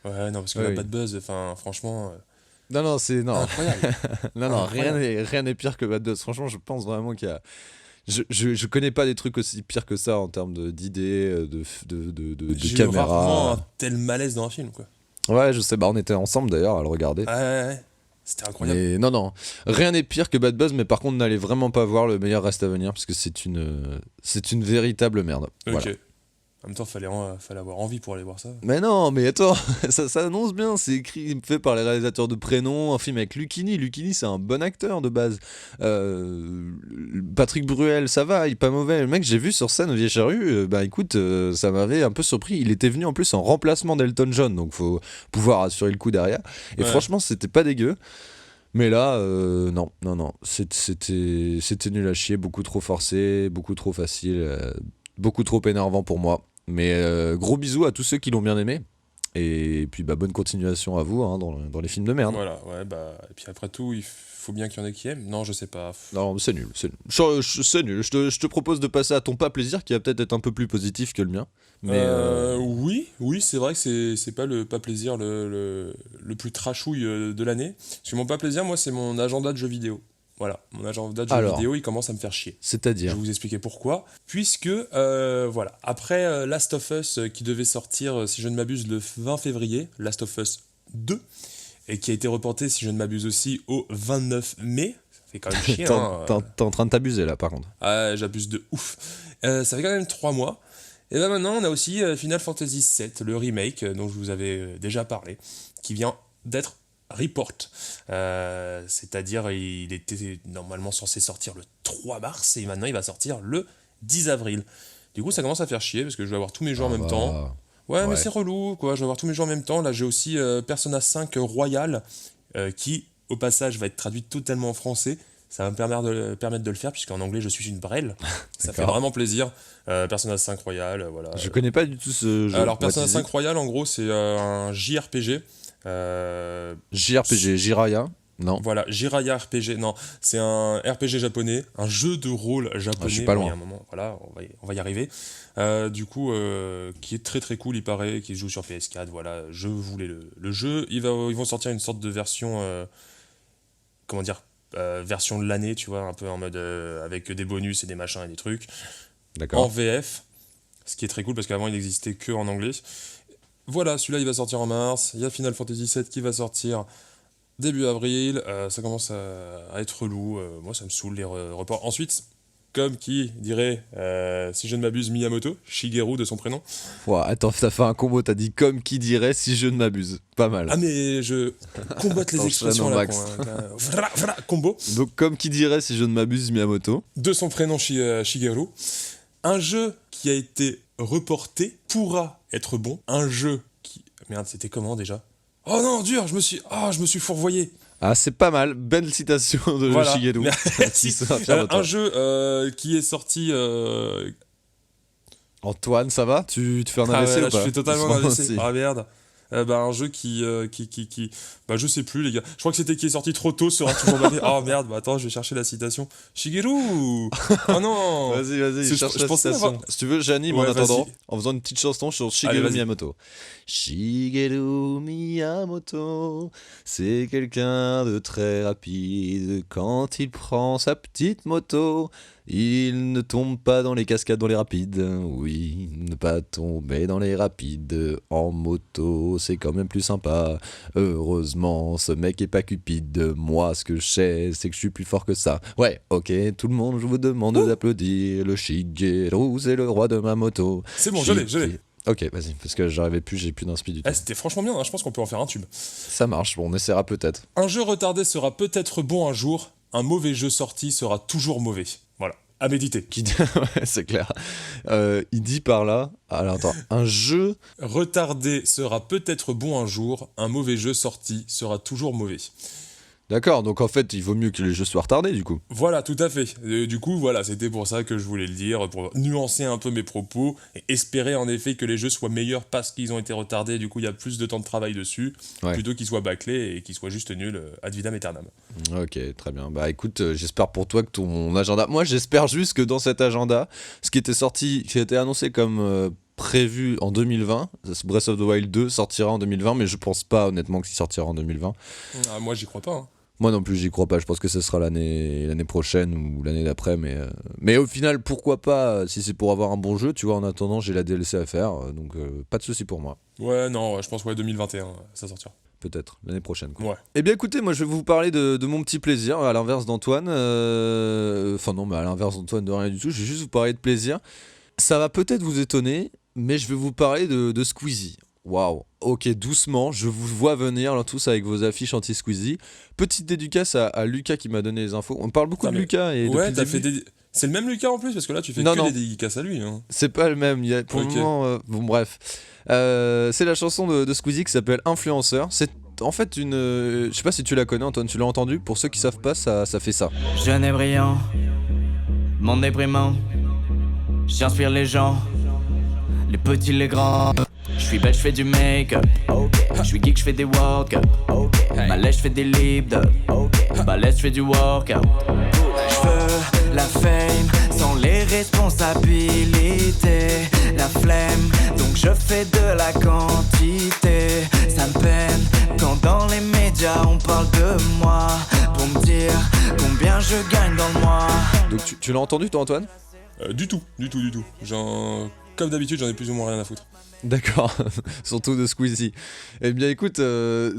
Ouais, non, parce que Oui, la oui. Bad Buzz, enfin, franchement... Non, incroyable. non, Incroyable. rien n'est pire que Bad Buzz. Franchement, je pense vraiment qu'il y a. Je connais pas des trucs aussi pires que ça en termes d'idées, de J'ai eu rarement caméra. un tel malaise dans un film, quoi. Ouais, je sais, on était ensemble d'ailleurs à le regarder. Ouais. C'était incroyable. Mais non, rien n'est pire que Bad Buzz, mais par contre, n'allez vraiment pas voir Le Meilleur Reste à Venir parce que c'est une véritable merde. Ok. Voilà. En même temps, fallait avoir envie pour aller voir ça. Mais non, mais attends, ça annonce bien, c'est écrit, fait par les réalisateurs de Prénom, un film avec Lucchini. Lucchini, c'est un bon acteur de base. Patrick Bruel, ça va, il est pas mauvais. Le mec, j'ai vu sur scène au Vieille Charrue, écoute, ça m'avait un peu surpris. Il était venu en plus en remplacement d'Elton John, donc faut pouvoir assurer le coup derrière. Et Ouais. franchement, c'était pas dégueu. Mais là, non, c'était nul à chier, beaucoup trop forcé, beaucoup trop facile, beaucoup trop énervant pour moi. Mais gros bisous à tous ceux qui l'ont bien aimé. Et puis bonne continuation à vous hein, dans les films de merde. Voilà, ouais, et puis après tout, il faut bien qu'il y en ait qui aiment. Non, je sais pas. Non, c'est nul. C'est nul. Je te propose de passer à ton pas plaisir qui va peut-être être un peu plus positif que le mien. Mais Oui, c'est vrai que c'est pas le pas plaisir le plus trashouille de l'année. Parce que mon pas plaisir, moi, c'est mon agenda de jeux vidéo. Voilà, mon agenda de jeux Alors. vidéo, il commence à me faire chier. Je c'est-à-dire. vais vous expliquer pourquoi. Puisque, voilà, après Last of Us qui devait sortir, si je ne m'abuse, le 20 février, Last of Us 2, et qui a été reporté, si je ne m'abuse aussi, au 29 mai. Ça fait quand même chier, hein. T'es en train de t'abuser là, par contre. Ah, j'abuse de ouf. Ça fait quand même 3 mois. Et ben maintenant, on a aussi Final Fantasy VII, le remake dont je vous avais déjà parlé, qui vient d'être report. C'est-à-dire, il était normalement censé sortir le 3 mars, et maintenant il va sortir le 10 avril. Du coup, ça commence à faire chier, parce que je vais avoir tous mes jeux en même temps. Ouais, mais c'est relou, quoi. Je vais avoir tous mes jeux en même temps. Là, j'ai aussi Persona 5 Royal, qui, au passage, va être traduit totalement en français. Ça va me permettre de le faire, puisqu'en anglais, je suis une brêle. Ça fait vraiment plaisir. Persona 5 Royal, voilà. Je connais pas du tout ce jeu. Alors, Persona baptisé. 5 Royal, en gros, c'est un JRPG. JRPG, Jiraya. Non. Voilà, Jiraiya RPG. Non, c'est un RPG japonais, un jeu de rôle japonais. Je suis pas Bon, il y loin. a un moment, voilà, on va y arriver. Du coup, qui est très très cool, il paraît, qui se joue sur PS4. Voilà, je voulais le jeu. Ils vont sortir une sorte de version, comment dire, version de l'année, tu vois, un peu en mode avec des bonus et des machins et des trucs. En D'accord. VF, ce qui est très cool parce qu'avant il n'existait que en anglais. Voilà, celui-là il va sortir en mars. Il y a Final Fantasy VII qui va sortir début avril. Ça commence à être relou. Moi ça me saoule les reports. Ensuite, comme qui dirait, si je ne m'abuse, Miyamoto, Shigeru de son prénom. Ouah, attends, t'as fait un combo, t'as dit comme qui dirait si je ne m'abuse. Pas mal. Ah mais je combatte les Enchaîne expressions au là. max. Combo. Donc comme qui dirait si je ne m'abuse Miyamoto. De son prénom Shigeru. Un jeu qui a été reporté pourra être bon. Un jeu qui... Merde, c'était comment déjà? Oh non, dur, je me suis fourvoyé. Ah, c'est pas mal. Belle citation de Voilà. Shigeru. Merci. Qui sera fier de toi. Un jeu qui est sorti... Antoine, ça va? Tu fais un Ah AVC ouais, là, ou pas? je fais totalement Moi un AVC. aussi. Ah merde. Un jeu qui... Bah je sais plus les gars. Je crois que c'était qui est sorti trop tôt sera toujours banni. Oh merde, bah attends, je vais chercher la citation. Shigeru. Oh non. Vas-y, cherche Je la pensais citation. avoir- Si tu veux, j'anime Ouais, en attendant, vas-y. en faisant une petite chanson sur Allez, Shigeru vas-y. Miyamoto. Shigeru Miyamoto, c'est quelqu'un de très rapide. Quand il prend sa petite moto, il ne tombe pas dans les cascades, dans les rapides. Oui, ne pas tomber dans les rapides. En moto, c'est quand même plus sympa. Heureusement, ce mec est pas cupide. Moi, ce que je sais, c'est que je suis plus fort que ça. Ouais, ok, tout le monde, je vous demande d'applaudir. Le Shigeru, c'est le roi de ma moto. C'est bon, je l'ai. Ok, vas-y, parce que j'arrivais plus, j'ai plus d'inspi du tout. C'était franchement bien, hein, je pense qu'on peut en faire un tube. Ça marche, bon, on essaiera peut-être. Un jeu retardé sera peut-être bon un jour, un mauvais jeu sorti sera toujours mauvais. Voilà, à méditer. Ouais, c'est clair. Il dit par là. Alors attends, un jeu. Retardé sera peut-être bon un jour, un mauvais jeu sorti sera toujours mauvais. D'accord, donc en fait, il vaut mieux que les jeux soient retardés du coup. Voilà, tout à fait. Du coup, voilà, c'était pour ça que je voulais le dire, pour nuancer un peu mes propos et espérer en effet que les jeux soient meilleurs parce qu'ils ont été retardés. Du coup, il y a plus de temps de travail dessus, Ouais. plutôt qu'ils soient bâclés et qu'ils soient juste nuls ad vitam aeternam. Ok, très bien. Bah écoute, j'espère pour toi que ton agenda. Moi, j'espère juste que dans cet agenda, ce qui était sorti, qui a été annoncé comme prévu en 2020, Breath of the Wild 2 sortira en 2020, mais je pense pas honnêtement qu'il sortira en 2020. Ah, moi, j'y crois pas. Hein. Moi non plus, j'y crois pas. Je pense que ce sera l'année prochaine ou l'année d'après. Mais au final, pourquoi pas, si c'est pour avoir un bon jeu, tu vois, en attendant, j'ai la DLC à faire. Donc, pas de souci pour moi. Ouais, non, je pense 2021, ça sortira. Peut-être, l'année prochaine. Quoi. Ouais. Eh bien, écoutez, moi, je vais vous parler de mon petit plaisir, à l'inverse d'Antoine. Enfin, non, mais à l'inverse d'Antoine, de rien du tout. Je vais juste vous parler de plaisir. Ça va peut-être vous étonner, mais je vais vous parler de Squeezie. Waouh, ok, doucement, je vous vois venir là, tous avec vos affiches anti-Squeezie. Petite dédicace à Lucas qui m'a donné les infos. On parle beaucoup Ah, de mais- Lucas et Ouais, depuis t'as le fait début- des... C'est le même Lucas en plus, parce que là, tu fais Non, que non. des dédicaces à lui. Hein. C'est pas le même, il y a, pour Ok. le moment... bon, bref. C'est la chanson de Squeezie qui s'appelle Influenceur. C'est en fait une... je sais pas si tu la connais, Antoine, tu l'as entendu. Pour ceux qui savent pas, ça fait ça. Jeune et brillant, monde déprimant. J'inspire les gens, les petits, les grands. Je suis belle, je fais du make-up. Je suis geek, je fais des walk-up. Balèze, je fais des lip dub. Balèze, je fais du workout. Je veux la fame sans les responsabilités. La flemme, donc je fais de la quantité. Ça me peine quand dans les médias on parle de moi pour me dire combien je gagne dans le mois. Donc tu l'as entendu, toi, Antoine? Du tout. Comme d'habitude, j'en ai plus ou moins rien à foutre. D'accord, surtout de Squeezie. Eh bien écoute,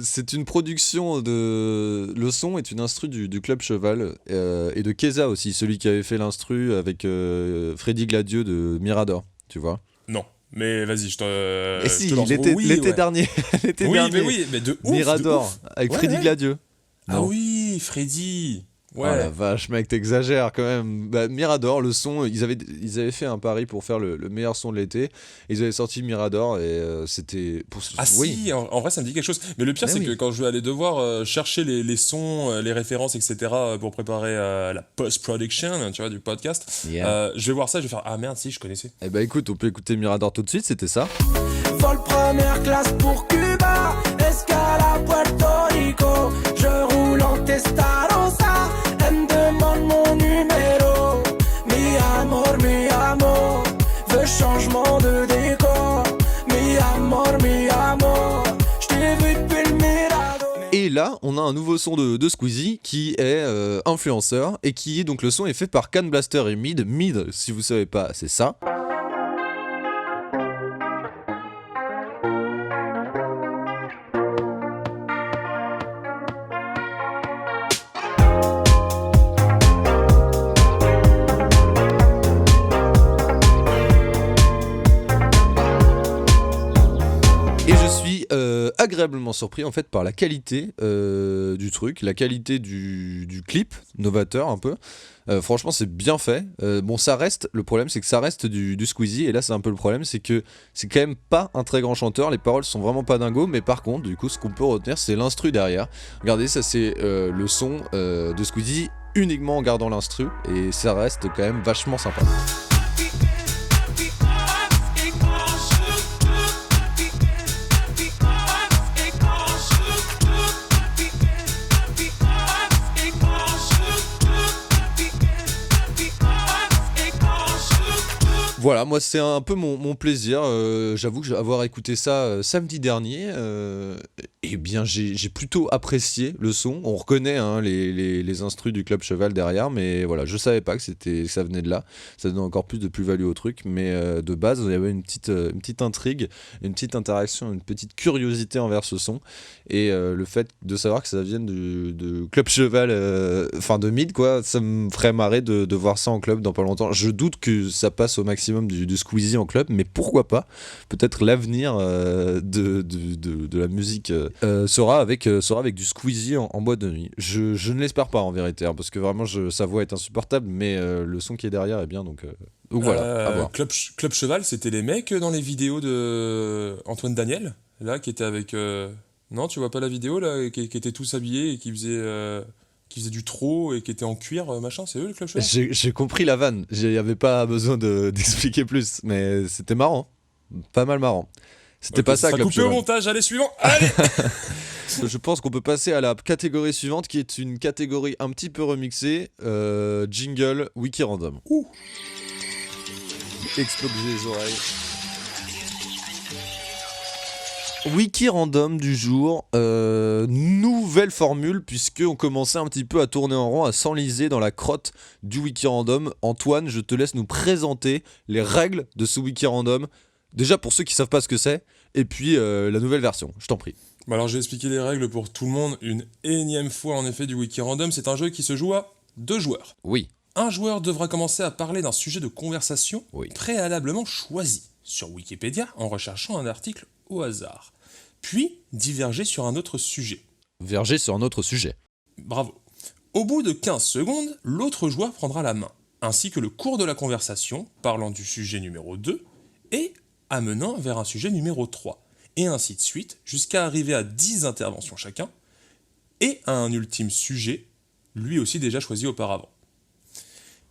c'est une production de... Le son est une instru du Club Cheval et de Keza aussi, celui qui avait fait l'instru avec Freddy Gladieux de Mirador, tu vois. Non, mais vas-y, je te. Et je si, te lance. l'été Oui, ouais. dernier, l'été Oui, dernier, mais de ouf. Mirador, de ouf. avec Ouais, Freddy ouais. Gladieux. Ah Non. oui, Freddy. Ouais. Oh la vache, mec, t'exagères quand même. Bah, Mirador, le son, ils avaient fait un pari pour faire le meilleur son de l'été. Ils avaient sorti Mirador et c'était... Ah oui. si, en vrai ça me dit quelque chose. Mais le pire Mais c'est oui. que quand je vais aller devoir chercher les sons, les références, etc. Pour préparer la post-production, tu vois, du podcast, Yeah. je vais voir ça, je vais faire ah merde si je connaissais. Eh bah écoute, on peut écouter Mirador tout de suite, c'était ça. Vol première classe pour Cuba, escale à Puerto Rico. Je roule en là, on a un nouveau son de Squeezie qui est influenceur et qui est donc le son est fait par Can Blaster et Mid. Mid, si vous savez pas, c'est ça. Agréablement surpris en fait par la qualité du truc, la qualité du clip, novateur un peu. Franchement c'est bien fait. Bon ça reste, le problème c'est que ça reste du Squeezie et là c'est un peu le problème, c'est que c'est quand même pas un très grand chanteur, les paroles sont vraiment pas dingos, mais par contre du coup ce qu'on peut retenir c'est l'instru derrière. Regardez ça c'est le son de Squeezie uniquement en gardant l'instru et ça reste quand même vachement sympa. Voilà, moi c'est un peu mon plaisir, j'avoue que avoir écouté ça samedi dernier, et bien j'ai plutôt apprécié le son, on reconnaît hein, les instrus du Club Cheval derrière, mais voilà, je savais pas que ça venait de là, ça donne encore plus de plus-value au truc, mais de base il y avait une petite intrigue, une petite interaction, une petite curiosité envers ce son, et le fait de savoir que ça vienne de Club Cheval, enfin de Mid quoi, ça me ferait marrer de voir ça en club dans pas longtemps. Je doute que ça passe au maximum du Squeezie en club, mais pourquoi pas, peut-être l'avenir de la musique sera avec du Squeezie en boîte de nuit. Je ne l'espère pas en vérité, hein, parce que vraiment sa voix est insupportable, mais le son qui est derrière est bien, donc voilà, à voir. Club Cheval, c'était les mecs dans les vidéos de Antoine Daniel, là, qui était avec... Non, tu vois pas la vidéo, là, qui étaient tous habillés et qui faisaient du trot et qui étaient en cuir, machin, c'est eux le Club Cheval? J'ai compris la vanne, il n'y avait pas besoin d'expliquer plus, mais c'était marrant, pas mal marrant. C'était pas ça, Club Cheval. Ça coupé au montage, allez, suivant, allez. Je pense qu'on peut passer à la catégorie suivante, qui est une catégorie un petit peu remixée, jingle Wiki Random. Ouh. Explosez les oreilles. Wiki Random du jour, nouvelle formule puisque on commençait un petit peu à tourner en rond, à s'enliser dans la crotte du Wiki Random. Antoine, je te laisse nous présenter les règles de ce Wiki Random, déjà pour ceux qui savent pas ce que c'est, et puis la nouvelle version, je t'en prie. Bah alors je vais expliquer les règles pour tout le monde une énième fois en effet du Wiki Random. C'est un jeu qui se joue à 2 joueurs. Oui. Un joueur devra commencer à parler d'un sujet de conversation préalablement choisi sur Wikipédia en recherchant un article au hasard. Puis diverger sur un autre sujet. Verger sur un autre sujet. Bravo. Au bout de 15 secondes, l'autre joueur prendra la main, ainsi que le cours de la conversation, parlant du sujet numéro 2, et amenant vers un sujet numéro 3, et ainsi de suite, jusqu'à arriver à 10 interventions chacun, et à un ultime sujet, lui aussi déjà choisi auparavant.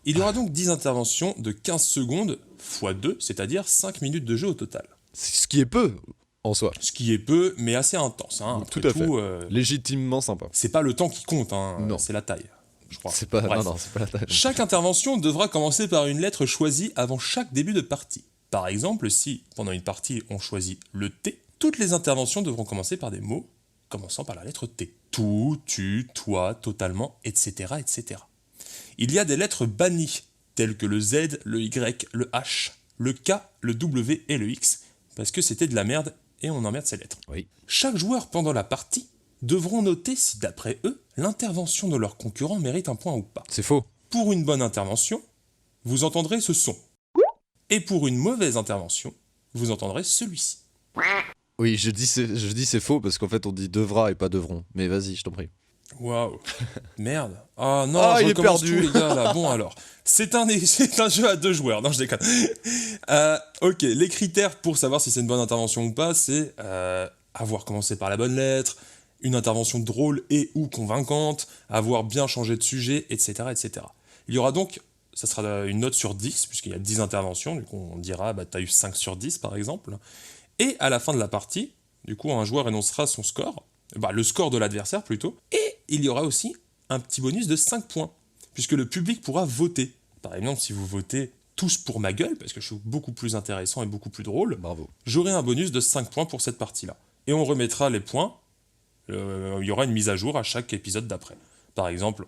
Il y aura donc 10 interventions de 15 secondes x 2, c'est-à-dire 5 minutes de jeu au total. Ce qui est peu en soi. Ce qui est peu, mais assez intense. Hein. Tout à fait. Légitimement sympa. C'est pas le temps qui compte, hein. Non. C'est la taille, je crois. C'est pas, non, c'est pas la taille. Chaque intervention devra commencer par une lettre choisie avant chaque début de partie. Par exemple, si, pendant une partie, on choisit le T, toutes les interventions devront commencer par des mots commençant par la lettre T. Tout, tu, toi, totalement, etc., etc. Il y a des lettres bannies, telles que le Z, le Y, le H, le K, le W et le X, parce que c'était de la merde et on emmerde ces lettres. Oui. Chaque joueur pendant la partie devront noter si, d'après eux, l'intervention de leur concurrent mérite un point ou pas. C'est faux. Pour une bonne intervention, vous entendrez ce son. Et pour une mauvaise intervention, vous entendrez celui-ci. Oui, je dis c'est faux parce qu'en fait on dit devra et pas devront. Mais vas-y, je t'en prie. Waouh. Merde. Ah non, Ah, je il est recommence perdu. tout, les gars, là. Bon, alors. C'est un jeu à 2 joueurs. Non, je déconne. Ok, les critères pour savoir si c'est une bonne intervention ou pas, c'est avoir commencé par la bonne lettre, une intervention drôle et ou convaincante, avoir bien changé de sujet, etc., etc. Il y aura donc, ça sera une note sur 10, puisqu'il y a 10 interventions, du coup on dira, bah t'as eu 5 sur 10 par exemple. Et à la fin de la partie, du coup un joueur énoncera son score, bah, le score de l'adversaire plutôt, et il y aura aussi un petit bonus de 5 points, puisque le public pourra voter. Par exemple, si vous votez tous pour ma gueule, parce que je suis beaucoup plus intéressant et beaucoup plus drôle, Bravo. j'aurai un bonus de 5 points pour cette partie-là. Et on remettra les points Il y aura une mise à jour à chaque épisode d'après. Par exemple,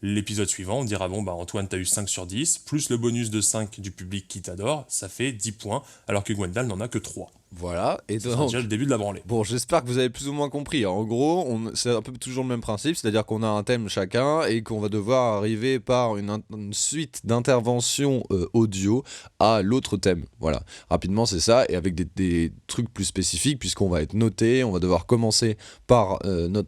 l'épisode suivant, on dira, bon, bah Antoine, t'as eu 5 sur 10, plus le bonus de 5 du public qui t'adore, ça fait 10 points, alors que Gwendal n'en a que 3. Voilà, et C'est donc... déjà le début de la branlée. Bon, j'espère que vous avez plus ou moins compris. En gros, c'est un peu toujours le même principe, c'est-à-dire qu'on a un thème chacun et qu'on va devoir arriver par une suite d'interventions audio à l'autre thème. Voilà, rapidement c'est ça, et avec des trucs plus spécifiques, puisqu'on va être noté, on va devoir commencer par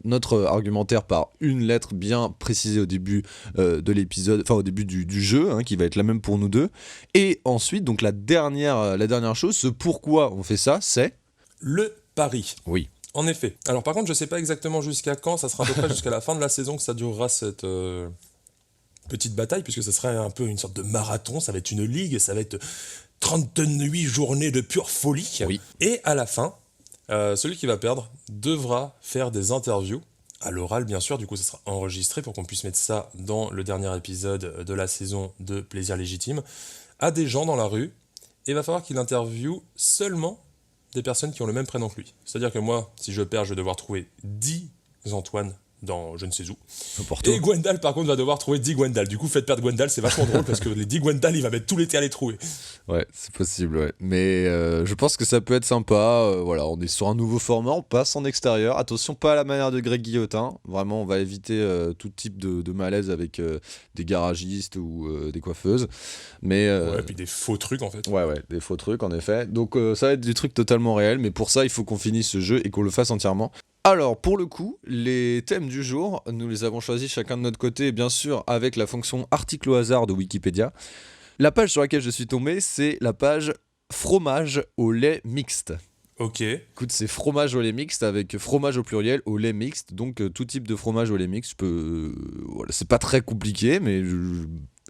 notre argumentaire par une lettre bien précisée au début de l'épisode, enfin au début du jeu, hein, qui va être la même pour nous deux. Et ensuite, donc la dernière chose, ce pourquoi on fait ça, c'est... Le pari. Oui. En effet. Alors par contre, je sais pas exactement jusqu'à quand, ça sera à peu près jusqu'à la fin de la saison que ça durera cette petite bataille, puisque ça sera un peu une sorte de marathon, ça va être une ligue, ça va être 38 journées de pure folie. Oui. Et à la fin, celui qui va perdre devra faire des interviews, à l'oral bien sûr, du coup ça sera enregistré pour qu'on puisse mettre ça dans le dernier épisode de la saison de Plaisir Légitime, à des gens dans la rue, et il va falloir qu'il interviewe seulement des personnes qui ont le même prénom que lui. C'est-à-dire que moi, si je perds, je vais devoir trouver 10 Antoine dans je ne sais où. Et Gwendal, par contre, va devoir trouver 10 Gwendal. Du coup, faites perdre Gwendal, c'est vachement drôle parce que les 10 Gwendal, il va mettre tout l'été à les trouver. Ouais, c'est possible, ouais. Mais je pense que ça peut être sympa. Voilà, on est sur un nouveau format, on passe en extérieur. Attention, pas à la manière de Greg Guillotin. Vraiment, on va éviter tout type de malaise avec des garagistes ou des coiffeuses. Mais, ouais, et puis des faux trucs, en fait. Ouais, des faux trucs, en effet. Donc, ça va être des trucs totalement réels. Mais pour ça, il faut qu'on finisse ce jeu et qu'on le fasse entièrement. Alors, pour le coup, les thèmes du jour, nous les avons choisis chacun de notre côté, bien sûr, avec la fonction article au hasard de Wikipédia. La page sur laquelle je suis tombé, c'est la page fromage au lait mixte. Ok. Écoute, c'est fromage au lait mixte avec fromage au pluriel au lait mixte, donc tout type de fromage au lait mixte. Voilà, c'est pas très compliqué, mais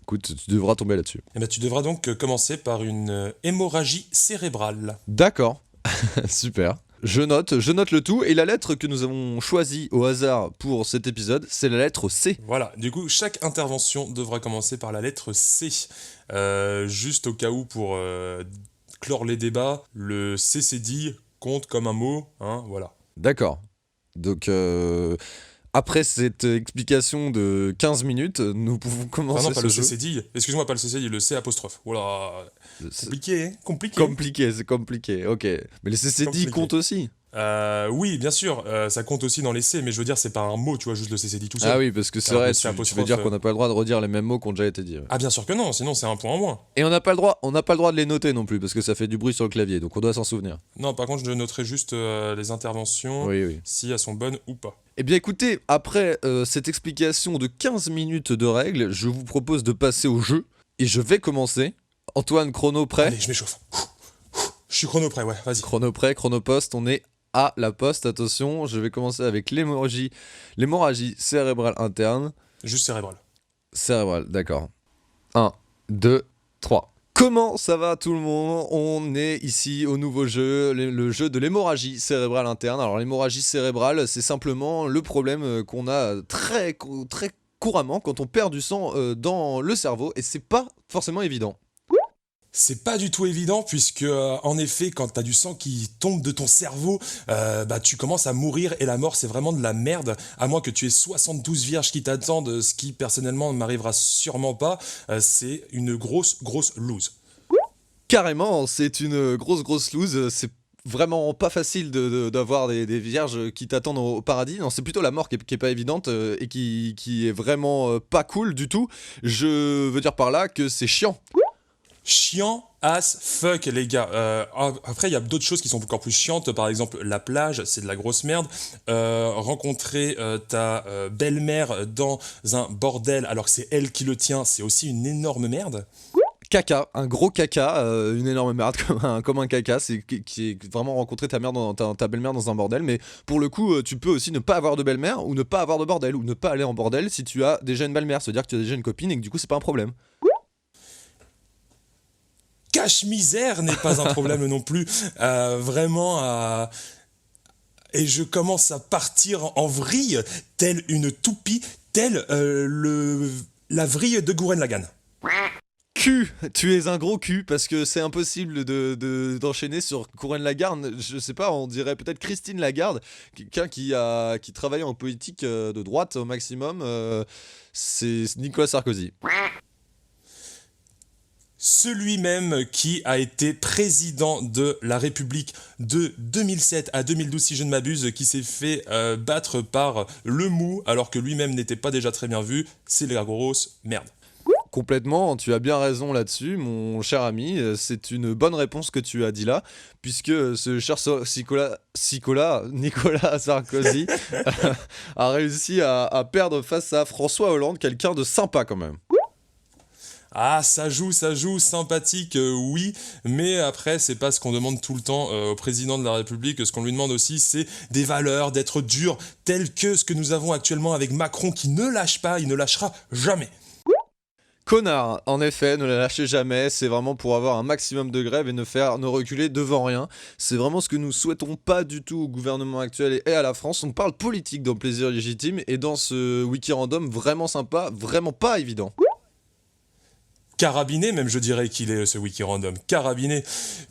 écoute, tu devras tomber là-dessus. Et ben, tu devras donc commencer par une hémorragie cérébrale. D'accord, super. Je note le tout, et la lettre que nous avons choisie au hasard pour cet épisode, c'est la lettre C. Voilà, du coup, chaque intervention devra commencer par la lettre C. Juste au cas où, pour clore les débats, le CCD compte comme un mot, hein, voilà. D'accord. Donc, après cette explication de 15 minutes, nous pouvons commencer Ah non, pas ce le jeu. CCD, excuse-moi, pas le CCD, le C apostrophe. Voilà, compliqué, hein, compliqué. Compliqué, c'est compliqué, ok. Mais les CCD Compliqué. comptent aussi. Oui, bien sûr, ça compte aussi dans les C, mais je veux dire, c'est pas un mot, tu vois, juste le CCD tout seul. Ah oui, parce que c'est Alors, vrai, le C tu veux apostrophe, dire qu'on n'a pas le droit de redire les mêmes mots qui ont déjà été dits. Ouais. Ah, bien sûr que non, sinon c'est un point en moins. Et on n'a pas le droit de les noter non plus, parce que ça fait du bruit sur le clavier, donc on doit s'en souvenir. Non, par contre, je noterai juste les interventions, Oui. si elles sont bonnes ou pas. Eh bien écoutez, après cette explication de 15 minutes de règles, je vous propose de passer au jeu, et je vais commencer. Antoine, chrono prêt? Allez, je m'échauffe. Je suis chrono prêt, ouais, vas-y. Chrono prêt, chronopost, on est à la poste, attention, je vais commencer avec l'hémorragie cérébrale interne. Juste cérébral. Cérébrale, d'accord. 1, 2, 3. Comment ça va tout le monde? On est ici au nouveau jeu, le jeu de l'hémorragie cérébrale interne. Alors l'hémorragie cérébrale, c'est simplement le problème qu'on a très couramment quand on perd du sang dans le cerveau, et c'est pas forcément évident. C'est pas du tout évident puisque, en effet, quand t'as du sang qui tombe de ton cerveau, bah tu commences à mourir et la mort c'est vraiment de la merde. À moins que tu aies 72 vierges qui t'attendent, ce qui personnellement ne m'arrivera sûrement pas. C'est une grosse loose. Carrément, c'est une grosse loose. C'est vraiment pas facile d'avoir des vierges qui t'attendent au paradis. Non, c'est plutôt la mort qui est pas évidente et qui est vraiment pas cool du tout. Je veux dire par là que c'est chiant. Chiant as fuck, les gars. Après, il y a d'autres choses qui sont encore plus chiantes. Par exemple, la plage, c'est de la grosse merde. Rencontrer ta belle-mère dans un bordel alors que c'est elle qui le tient, c'est aussi une énorme merde. Caca, un gros caca, une énorme merde comme un caca, qui est vraiment rencontrer ta belle-mère dans un bordel. Mais pour le coup, tu peux aussi ne pas avoir de belle-mère ou ne pas avoir de bordel ou ne pas aller en bordel si tu as déjà une belle-mère. C'est-à-dire que tu as déjà une copine et que du coup, c'est pas un problème. Cache-misère n'est pas un problème non plus. Vraiment, et je commence à partir en vrille, telle une toupie, telle la vrille de Gurren Lagann. cul, tu es un gros cul parce que c'est impossible d'enchaîner sur Corinne Lagarde. Je sais pas, on dirait peut-être Christine Lagarde, quelqu'un qui travaille en politique de droite au maximum. C'est Nicolas Sarkozy. Celui même qui a été président de la République de 2007 à 2012, si je ne m'abuse, qui s'est fait battre par le mou, alors que lui-même n'était pas déjà très bien vu, c'est la grosse merde. Complètement, tu as bien raison là-dessus, mon cher ami. C'est une bonne réponse que tu as dit là, puisque ce cher Nicolas Sarkozy a réussi à perdre face à François Hollande, quelqu'un de sympa quand même. Ah, ça joue, sympathique, oui, mais après, c'est pas ce qu'on demande tout le temps au président de la République. Ce qu'on lui demande aussi, c'est des valeurs, d'être dur, telles que ce que nous avons actuellement avec Macron, qui ne lâche pas, il ne lâchera jamais. Connard, en effet, ne la lâchez jamais, c'est vraiment pour avoir un maximum de grève et ne reculer devant rien. C'est vraiment ce que nous souhaitons pas du tout au gouvernement actuel et à la France. On parle politique dans Plaisir Légitime et dans ce wiki random vraiment sympa, vraiment pas évident. Carabiné, même je dirais qu'il est ce wiki random, carabiné,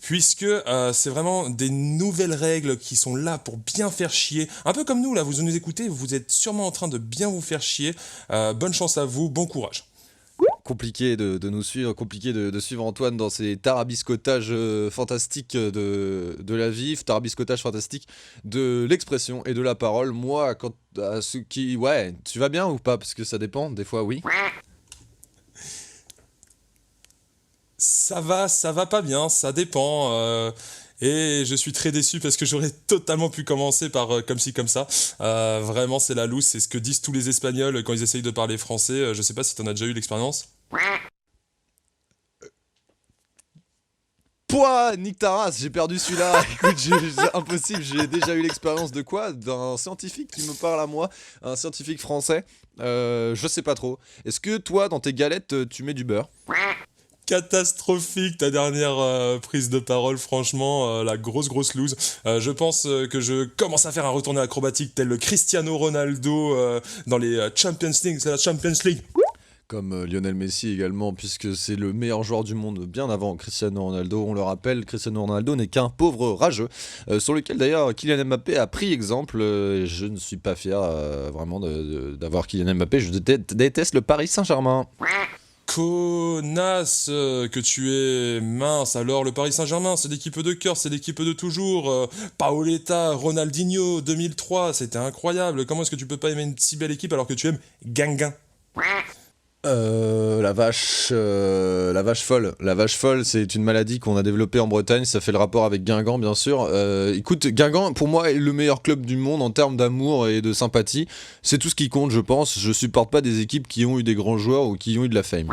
puisque c'est vraiment des nouvelles règles qui sont là pour bien faire chier, un peu comme nous là, vous nous écoutez, vous êtes sûrement en train de bien vous faire chier, bonne chance à vous, bon courage. Compliqué de nous suivre, compliqué de suivre Antoine dans ses tarabiscotages fantastiques de la vie, tarabiscotages fantastiques de l'expression et de la parole. Moi, quand à ceux qui... Ouais, tu vas bien ou pas? Parce que ça dépend, des fois oui. Ça va pas bien, ça dépend. Et je suis très déçu parce que j'aurais totalement pu commencer par comme ci comme ça. Vraiment, c'est la loose, c'est ce que disent tous les Espagnols quand ils essayent de parler français. Je sais pas si t'en as déjà eu l'expérience. Pouah, nique ta race, j'ai perdu celui-là. Écoute, c'est impossible, j'ai déjà eu l'expérience de quoi? D'un scientifique qui me parle à moi, un scientifique français. Je sais pas trop. Est-ce que toi, dans tes galettes, tu mets du beurre? Catastrophique ta dernière prise de parole, franchement, la grosse loose. Je pense que je commence à faire un retourné acrobatique tel le Cristiano Ronaldo dans les Champions League, c'est la Champions League. Comme Lionel Messi également, puisque c'est le meilleur joueur du monde bien avant Cristiano Ronaldo. On le rappelle, Cristiano Ronaldo n'est qu'un pauvre rageux, sur lequel d'ailleurs Kylian Mbappé a pris exemple. Je ne suis pas fier vraiment d'avoir Kylian Mbappé, je déteste le Paris Saint-Germain. Connasse, que tu es mince. Alors le Paris Saint-Germain, c'est l'équipe de cœur, c'est l'équipe de toujours. Paoletta, Ronaldinho, 2003, c'était incroyable. Comment est-ce que tu peux pas aimer une si belle équipe alors que tu aimes Guingamp? La vache folle. La vache folle, c'est une maladie qu'on a développée en Bretagne. Ça fait le rapport avec Guingamp, bien sûr. Écoute, Guingamp, pour moi, est le meilleur club du monde en termes d'amour et de sympathie. C'est tout ce qui compte, je pense. Je supporte pas des équipes qui ont eu des grands joueurs ou qui ont eu de la fame.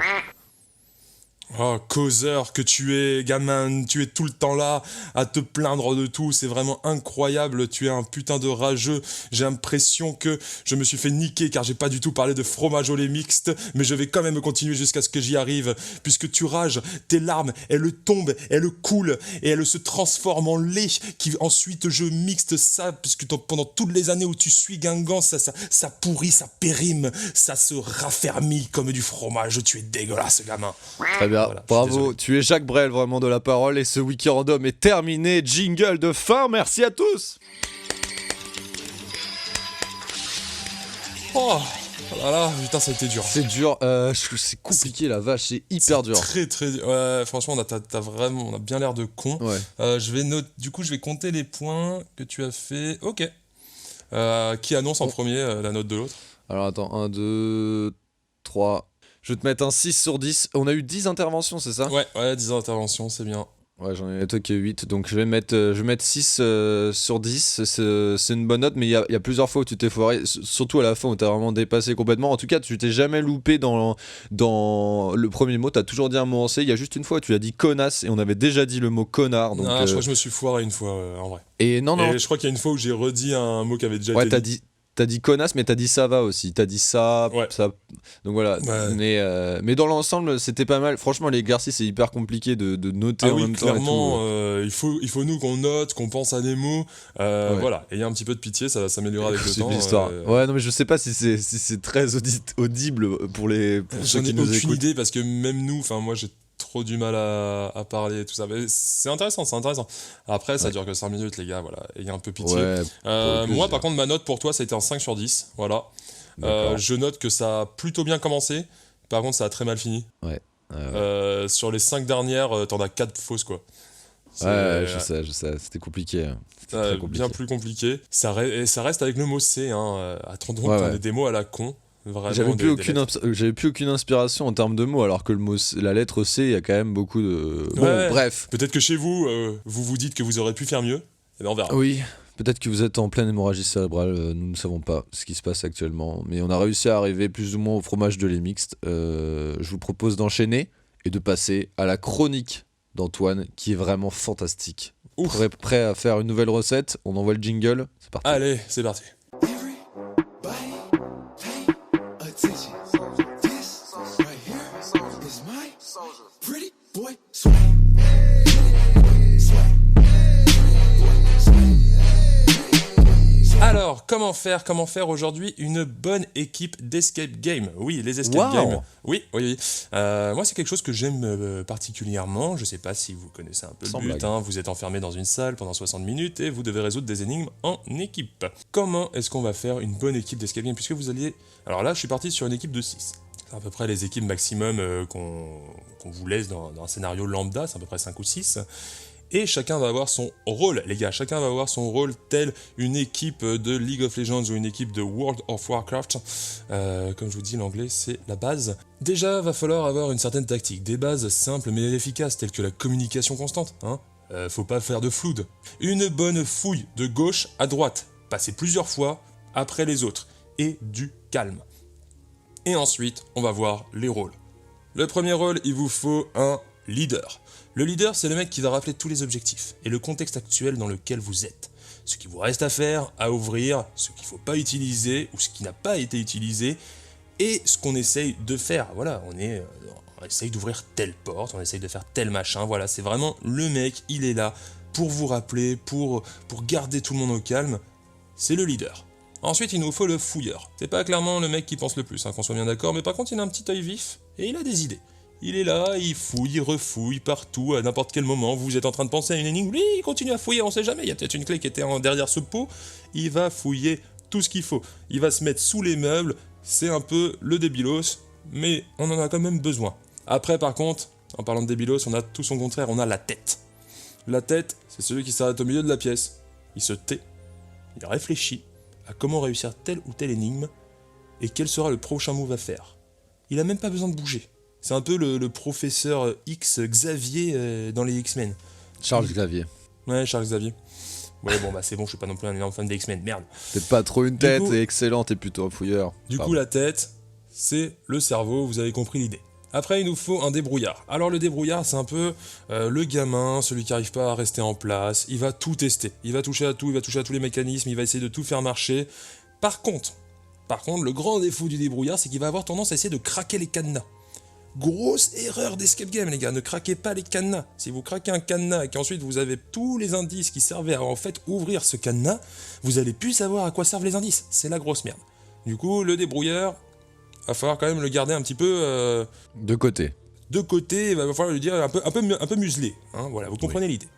Oh, causeur que tu es, gamin, tu es tout le temps là à te plaindre de tout, c'est vraiment incroyable, tu es un putain de rageux. J'ai l'impression que je me suis fait niquer car j'ai pas du tout parlé de fromage au lait mixte, mais je vais quand même continuer jusqu'à ce que j'y arrive, puisque tu rages, tes larmes, elles tombent, elles coulent et elles se transforment en lait qui ensuite je mixte ça, puisque pendant toutes les années où tu suis Guingamp, ça pourrit, ça périme, ça se raffermit comme du fromage, tu es dégueulasse, gamin. Très bien. Voilà, bravo, tu es Jacques Brel vraiment de la parole et ce wiki random est terminé. Jingle de fin, merci à tous. Oh là là, putain, ça a été dur. C'est dur, c'est compliqué la vache, c'est hyper dur. Très dur. Ouais, franchement, on a bien l'air de con. Ouais. Du coup, je vais compter les points que tu as fait. Ok. Qui annonce en premier la note de l'autre? Alors attends, 1, 2, 3... Je vais te mettre un 6 sur 10. On a eu 10 interventions, c'est ça? Ouais, 10 interventions, c'est bien. Ouais, j'en ai que 8. Donc je vais mettre 6 sur 10. C'est une bonne note, mais il y a plusieurs fois où tu t'es foiré. Surtout à la fin où t'as vraiment dépassé complètement. En tout cas, tu t'es jamais loupé dans le premier mot. T'as toujours dit un mot en C. Il y a juste une fois où tu as dit connasse et on avait déjà dit le mot connard. Donc, je crois que je me suis foiré une fois, en vrai. Et non. Et je crois qu'il y a une fois où j'ai redit un mot qui avait déjà été dit. T'as dit connasse, mais t'as dit ça va aussi. T'as dit ça, ouais. Ça. Donc voilà. Ouais. Mais dans l'ensemble, c'était pas mal. Franchement, l'exercice c'est hyper compliqué de noter en même clairement, temps. Et tout. Il faut nous qu'on note, qu'on pense à des mots. Ouais. Voilà. Ayez un petit peu de pitié, ça va s'améliorer avec le temps. C'est l'histoire. Ouais, non, mais je sais pas si c'est très audible pour ceux J'en qui ai nous aucune écoutent. idée parce que même nous, enfin moi j'ai trop du mal à parler et tout ça. Mais c'est intéressant, c'est intéressant. Après, ça Ouais. dure que 5 minutes, les gars, voilà. Ayez un peu pitié. Ouais, pour le Moi, plaisir. par contre, ma note pour toi, ça a été un 5 sur 10. Voilà. D'accord. Je note que ça a plutôt bien commencé. Par contre, ça a très mal fini. Ouais. Sur les 5 dernières, t'en as 4 fausses, quoi. C'est, Ouais, je sais, c'était compliqué. C'était très compliqué. bien plus compliqué. Et ça reste avec le mot C, hein. Attendons Ouais, qu'on ouais. ait des mots à la con. Vraiment, J'avais plus, des lettres. j'avais plus aucune inspiration en termes de mots, alors que la lettre C, il y a quand même beaucoup de... Bon, Ouais. bref. Peut-être que chez vous, vous vous dites que vous aurez pu faire mieux. Et ben on verra. Oui, peut-être que vous êtes en pleine hémorragie cérébrale, nous ne savons pas ce qui se passe actuellement, mais on a réussi à arriver plus ou moins au fromage de lait mixte. Je vous propose d'enchaîner et de passer à la chronique d'Antoine, qui est vraiment fantastique. Ouf. Prêt à faire une nouvelle recette? On envoie le jingle, c'est parti. Allez, c'est parti. Alors, comment faire aujourd'hui une bonne équipe d'escape game? Oui, les escape Wow. games. Oui. Moi, c'est quelque chose que j'aime particulièrement. Je sais pas si vous connaissez un peu Sans le but. blague. Hein. Vous êtes enfermé dans une salle pendant 60 minutes et vous devez résoudre des énigmes en équipe. Comment est-ce qu'on va faire une bonne équipe d'escape game? Puisque vous alliez... Alors là, je suis parti sur une équipe de 6. C'est à peu près les équipes maximum qu'on vous laisse dans un scénario lambda. C'est à peu près 5 ou 6. Et chacun va avoir son rôle, les gars. Chacun va avoir son rôle tel une équipe de League of Legends ou une équipe de World of Warcraft. Comme je vous dis, l'anglais, c'est la base. Déjà, va falloir avoir une certaine tactique. Des bases simples mais efficaces, telles que la communication constante. Hein. Faut pas faire de floude. Une bonne fouille de gauche à droite. Passer plusieurs fois après les autres. Et du calme. Et ensuite, on va voir les rôles. Le premier rôle, il vous faut un leader. Le leader, c'est le mec qui va rappeler tous les objectifs et le contexte actuel dans lequel vous êtes. Ce qu'il vous reste à faire, à ouvrir, ce qu'il ne faut pas utiliser ou ce qui n'a pas été utilisé et ce qu'on essaye de faire. Voilà, on essaye d'ouvrir telle porte, on essaye de faire tel machin. Voilà, c'est vraiment le mec, il est là pour vous rappeler, pour garder tout le monde au calme. C'est le leader. Ensuite, il nous faut le fouilleur. C'est pas clairement le mec qui pense le plus, hein, qu'on soit bien d'accord, mais par contre, il a un petit œil vif et il a des idées. Il est là, il fouille, il refouille partout, à n'importe quel moment. Vous êtes en train de penser à une énigme, lui, il continue à fouiller, on sait jamais. Il y a peut-être une clé qui était derrière ce pot. Il va fouiller tout ce qu'il faut. Il va se mettre sous les meubles. C'est un peu le débilos, mais on en a quand même besoin. Après, par contre, en parlant de débilos, on a tout son contraire, on a la tête. La tête, c'est celui qui s'arrête au milieu de la pièce. Il se tait, il réfléchit à comment réussir telle ou telle énigme et quel sera le prochain move à faire. Il a même pas besoin de bouger. C'est un peu le professeur X Xavier dans les X-Men. Charles Xavier. Ouais, Charles Xavier. Ouais, bon, bah c'est bon, je suis pas non plus un énorme fan des X-Men, merde. Peut-être pas trop une tête, coup- c'est excellent, t'es plutôt un fouilleur. Du Pardon. coup, la tête, c'est le cerveau, vous avez compris l'idée. Après, il nous faut un débrouillard. Alors, le débrouillard, c'est un peu le gamin, celui qui n'arrive pas à rester en place. Il va tout tester. Il va toucher à tout, il va toucher à tous les mécanismes, il va essayer de tout faire marcher. Par contre, le grand défaut du débrouillard, c'est qu'il va avoir tendance à essayer de craquer les cadenas. Grosse erreur d'escape game, les gars, ne craquez pas les cadenas. Si vous craquez un cadenas et qu'ensuite vous avez tous les indices qui servaient à en fait ouvrir ce cadenas, vous allez plus savoir à quoi servent les indices. C'est la grosse merde. Du coup, le débrouillard, va falloir quand même le garder un petit peu De côté. de côté, il va falloir le dire un peu muselé. Hein, voilà, vous comprenez l'idée.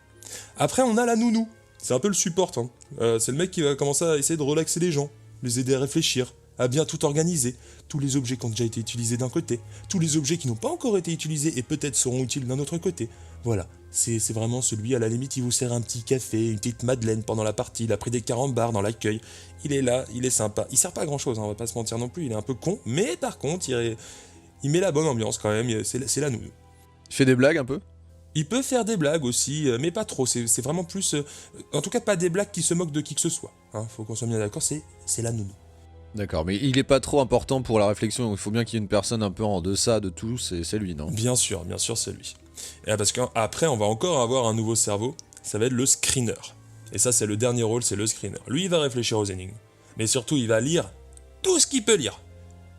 Après, on a la nounou. C'est un peu le support. Hein. C'est le mec qui va commencer à essayer de relaxer les gens, les aider à réfléchir, à bien tout organiser. Tous les objets qui ont déjà été utilisés d'un côté, tous les objets qui n'ont pas encore été utilisés et peut-être seront utiles d'un autre côté. Voilà, c'est vraiment celui, à la limite, il vous sert un petit café, une petite madeleine pendant la partie, il a pris des carambars dans l'accueil. Il est là, il est sympa. Il sert pas à grand chose, hein, on va pas se mentir non plus, il est un peu con, mais par contre, il met la bonne ambiance quand même, c'est la nounou. Il fait des blagues un peu? Il peut faire des blagues aussi, mais pas trop, c'est vraiment plus... en tout cas, pas des blagues qui se moquent de qui que ce soit. Hein, faut qu'on soit bien d'accord, c'est la nounou. D'accord, mais il est pas trop important pour la réflexion, il faut bien qu'il y ait une personne un peu en deçà de tout, c'est lui, non? Bien sûr, c'est lui. Et parce qu'après, on va encore avoir un nouveau cerveau, ça va être le screener. Et ça, c'est le dernier rôle, c'est le screener. Lui, il va réfléchir aux énigmes. Mais surtout, il va lire tout ce qu'il peut lire.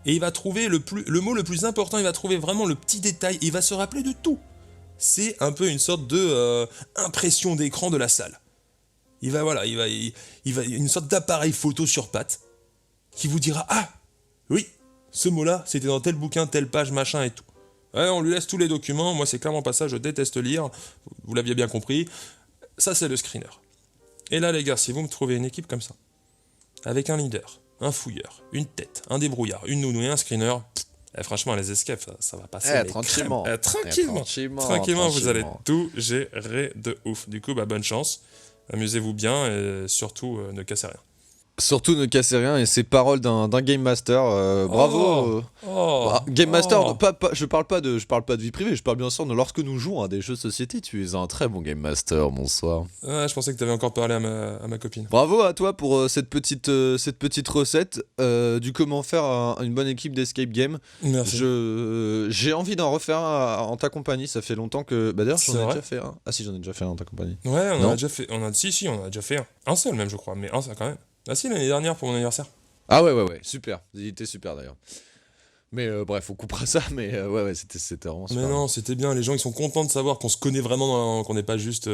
Et il va trouver le mot le plus important, il va trouver vraiment le petit détail, et il va se rappeler de tout. C'est un peu une sorte de impression d'écran de la salle. Il va une sorte d'appareil photo sur pattes, qui vous dira « Ah, oui, ce mot-là, c'était dans tel bouquin, telle page, machin et tout. » Ouais, on lui laisse tous les documents. Moi, c'est clairement pas ça. Je déteste lire. Vous l'aviez bien compris. Ça, c'est le screener. Et là, les gars, si vous me trouvez une équipe comme ça, avec un leader, un fouilleur, une tête, un débrouillard, une nounou et un screener, franchement, les escapes, ça va passer. les Tranquillement. crèmes. Tranquillement, vous allez tout gérer de ouf. Du coup, bonne chance. Amusez-vous bien et surtout, ne cassez rien. Surtout ne cassez rien, et c'est paroles d'un Game Master. Bravo. Game Master, je parle pas de vie privée, je parle bien sûr de lorsque nous jouons à des jeux de société. Tu es un très bon Game Master, bonsoir. Ouais, je pensais que t'avais encore parlé à ma copine. Bravo à toi pour cette petite recette du comment faire une bonne équipe d'escape game. Merci. J'ai envie d'en refaire un en ta compagnie. Ça fait longtemps que. D'ailleurs, C'est j'en ai vrai déjà fait un. Ah si, j'en ai déjà fait un en ta compagnie. Ouais, on Non. a déjà fait. Si, on a déjà fait un. Un seul même, je crois, mais un, ça quand même. Ah si, l'année dernière pour mon anniversaire. Ah ouais, super. Il était super d'ailleurs. Mais bref, on coupera ça. Mais ouais, c'était vraiment super. Mais non, c'était bien. Les gens, ils sont contents de savoir qu'on se connaît vraiment, qu'on n'est pas juste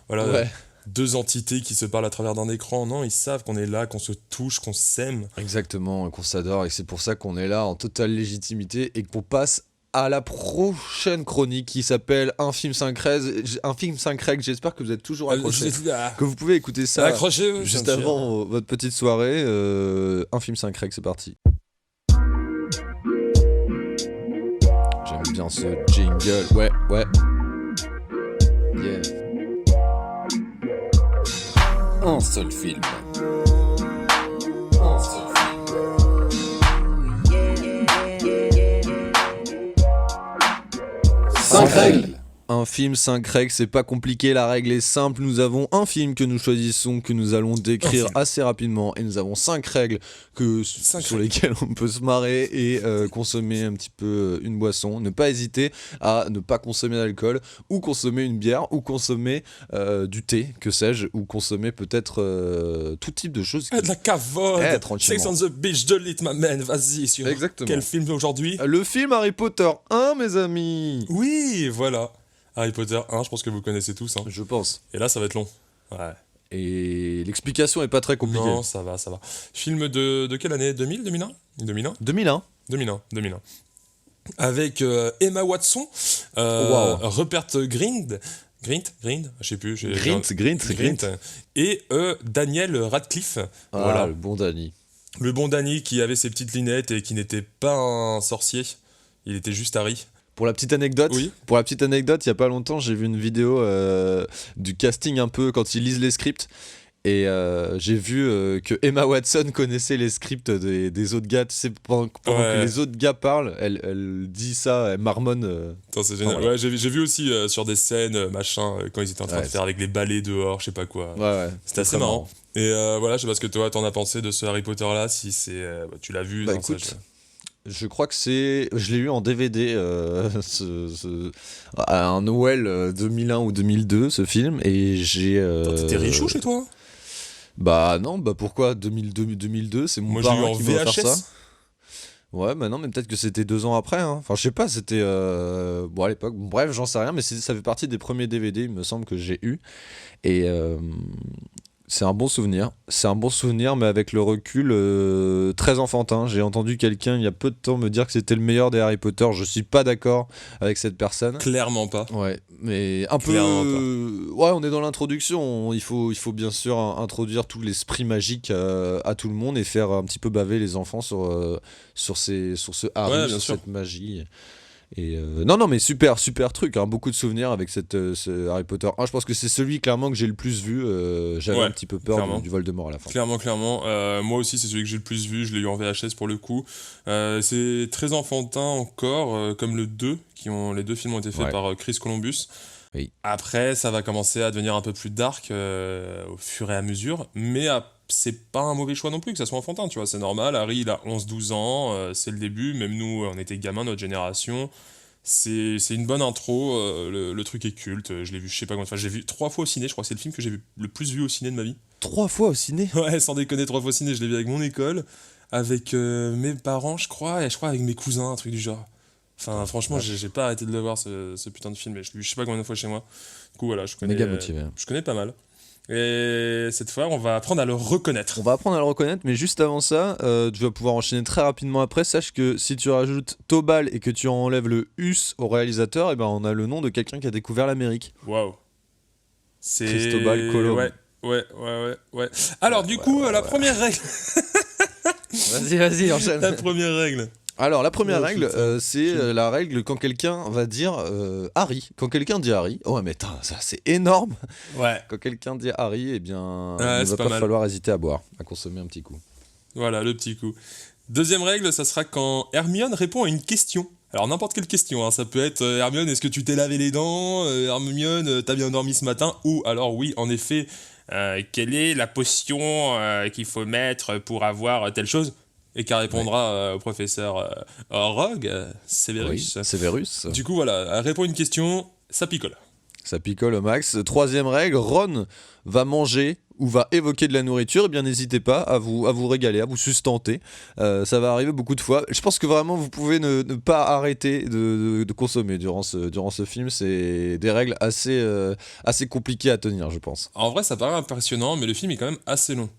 Ouais. deux entités qui se parlent à travers d'un écran. Non, ils savent qu'on est là, qu'on se touche, qu'on s'aime. Exactement, qu'on s'adore, et c'est pour ça qu'on est là en totale légitimité et qu'on passe à la prochaine chronique qui s'appelle Un film 5 règles. Un film 5 règles, j'espère que vous êtes toujours accrochés. Que vous pouvez écouter ça Accrochez-vous, juste bien sûr. avant votre petite soirée. Un film 5 règles, c'est parti. J'aime bien ce jingle, ouais. Yeah. Un seul film. Un seul film. 5 règles. Un film, 5 règles, c'est pas compliqué, la règle est simple. Nous avons un film que nous choisissons, que nous allons décrire assez rapidement, et nous avons 5 règles sur lesquelles on peut se marrer et consommer un petit peu une boisson. Ne pas hésiter à ne pas consommer d'alcool, ou consommer une bière, ou consommer du thé, que sais-je, ou consommer peut-être tout type de choses. De la cavode. Tranquillement. Sex on the beach de Lit, ma man. Vas-y, sur Exactement. quel film aujourd'hui? Le film Harry Potter 1, mes amis. Oui, voilà. Harry Potter 1, je pense que vous connaissez tous. Hein. Je pense. Et là, ça va être long. Ouais. Et l'explication est pas très compliquée. Non, ça va. Film de quelle année? 2000, 2001 2001 2001. Avec Emma Watson, Rupert Grint, je sais plus. Grint. Et Daniel Radcliffe. Voilà, le bon Danny. Le bon Danny qui avait ses petites lunettes et qui n'était pas un sorcier. Il était juste Harry. Pour la petite anecdote, il y a pas longtemps, j'ai vu une vidéo du casting un peu quand ils lisent les scripts. Et j'ai vu que Emma Watson connaissait les scripts des autres gars. Tu sais, pendant que les autres gars parlent, elle dit ça, elle marmonne. Attends, c'est génial. Voilà. Ouais, j'ai vu aussi sur des scènes, quand ils étaient en train de faire avec les balais dehors, je sais pas quoi. Ouais. C'était assez marrant. Et voilà, je sais pas ce que toi t'en as pensé de ce Harry Potter là, si c'est tu l'as vu. Écoute, je crois que je l'ai eu en DVD à un Noël 2001 ou 2002 ce film, et j'ai. T'étais richou chez toi? Bah non, pourquoi 2002, c'est mon parrain qui m'a offert ça. Ouais, non, mais peut-être que c'était 2 ans après. Hein. Enfin, je sais pas, c'était à l'époque. Bref, j'en sais rien, mais ça fait partie des premiers DVD, il me semble, que j'ai eu. Et c'est un bon souvenir. C'est un bon souvenir, mais avec le recul très enfantin. J'ai entendu quelqu'un il y a peu de temps me dire que c'était le meilleur des Harry Potter. Je suis pas d'accord avec cette personne. Clairement pas. Ouais, mais un peu. Ouais, on est dans l'introduction. Il faut bien sûr introduire tout l'esprit magique à tout le monde et faire un petit peu baver les enfants sur ce Harry, sur cette magie. Et non, mais super truc, hein. Beaucoup de souvenirs avec ce Harry Potter 1. Je pense que c'est celui clairement que j'ai le plus vu. J'avais un petit peu peur du Voldemort à la fin. Clairement. Moi aussi, c'est celui que j'ai le plus vu. Je l'ai eu en VHS pour le coup. C'est très enfantin encore, comme les deux films ont été faits par Chris Columbus. Oui. Après, ça va commencer à devenir un peu plus dark au fur et à mesure, mais c'est pas un mauvais choix non plus que ça soit enfantin, tu vois, c'est normal. Harry, il a 11-12 ans, c'est le début, même nous, on était gamins, notre génération. C'est une bonne intro, le truc est culte, je l'ai vu, je sais pas combien de fois, j'ai vu 3 fois au ciné, je crois que c'est le film que j'ai le plus vu au ciné de ma vie. 3 fois au ciné? Ouais, sans déconner, 3 fois au ciné, je l'ai vu avec mon école, avec mes parents, je crois, et je crois avec mes cousins, un truc du genre. Enfin, franchement, j'ai pas arrêté de le voir, ce putain de film, et je l'ai vu je sais pas combien de fois chez moi. Du coup, voilà, je connais, méga motivé. Je connais pas mal. Et cette fois, on va apprendre à le reconnaître. On va apprendre à le reconnaître, mais juste avant ça, tu vas pouvoir enchaîner très rapidement après. Sache que si tu rajoutes Tobal et que tu enlèves le us au réalisateur, et ben on a le nom de quelqu'un qui a découvert l'Amérique. Waouh. C'est... Cristobal Colon. Ouais. Alors, du coup, la première règle. Vas-y, enchaîne. La première règle. Alors, la première Oh, règle, putain. c'est la règle quand quelqu'un va dire Harry. Quand quelqu'un dit Harry, oh mais ça c'est énorme. Ouais. Quand quelqu'un dit Harry, eh bien, Ouais, il ne c'est va pas pas mal. falloir hésiter à boire, à consommer un petit coup. Voilà, le petit coup. Deuxième règle, ça sera quand Hermione répond à une question. Alors, n'importe quelle question, hein. Ça peut être Hermione, est-ce que tu t'es lavé les dents Hermione, t'as bien dormi ce matin? Ou alors, oui, en effet, quelle est la potion qu'il faut mettre pour avoir telle chose? Et qu'elle répondra au professeur Rogue, Severus. Oui, Severus. Du coup, voilà, elle répond à une question, ça picole. Ça picole au max. Troisième règle, Ron va manger ou va évoquer de la nourriture, eh bien n'hésitez pas à vous régaler, à vous sustenter. Ça va arriver beaucoup de fois. Je pense que vraiment vous pouvez ne pas arrêter de consommer durant ce film. C'est des règles assez compliquées à tenir, je pense. En vrai, ça paraît impressionnant, mais le film est quand même assez long.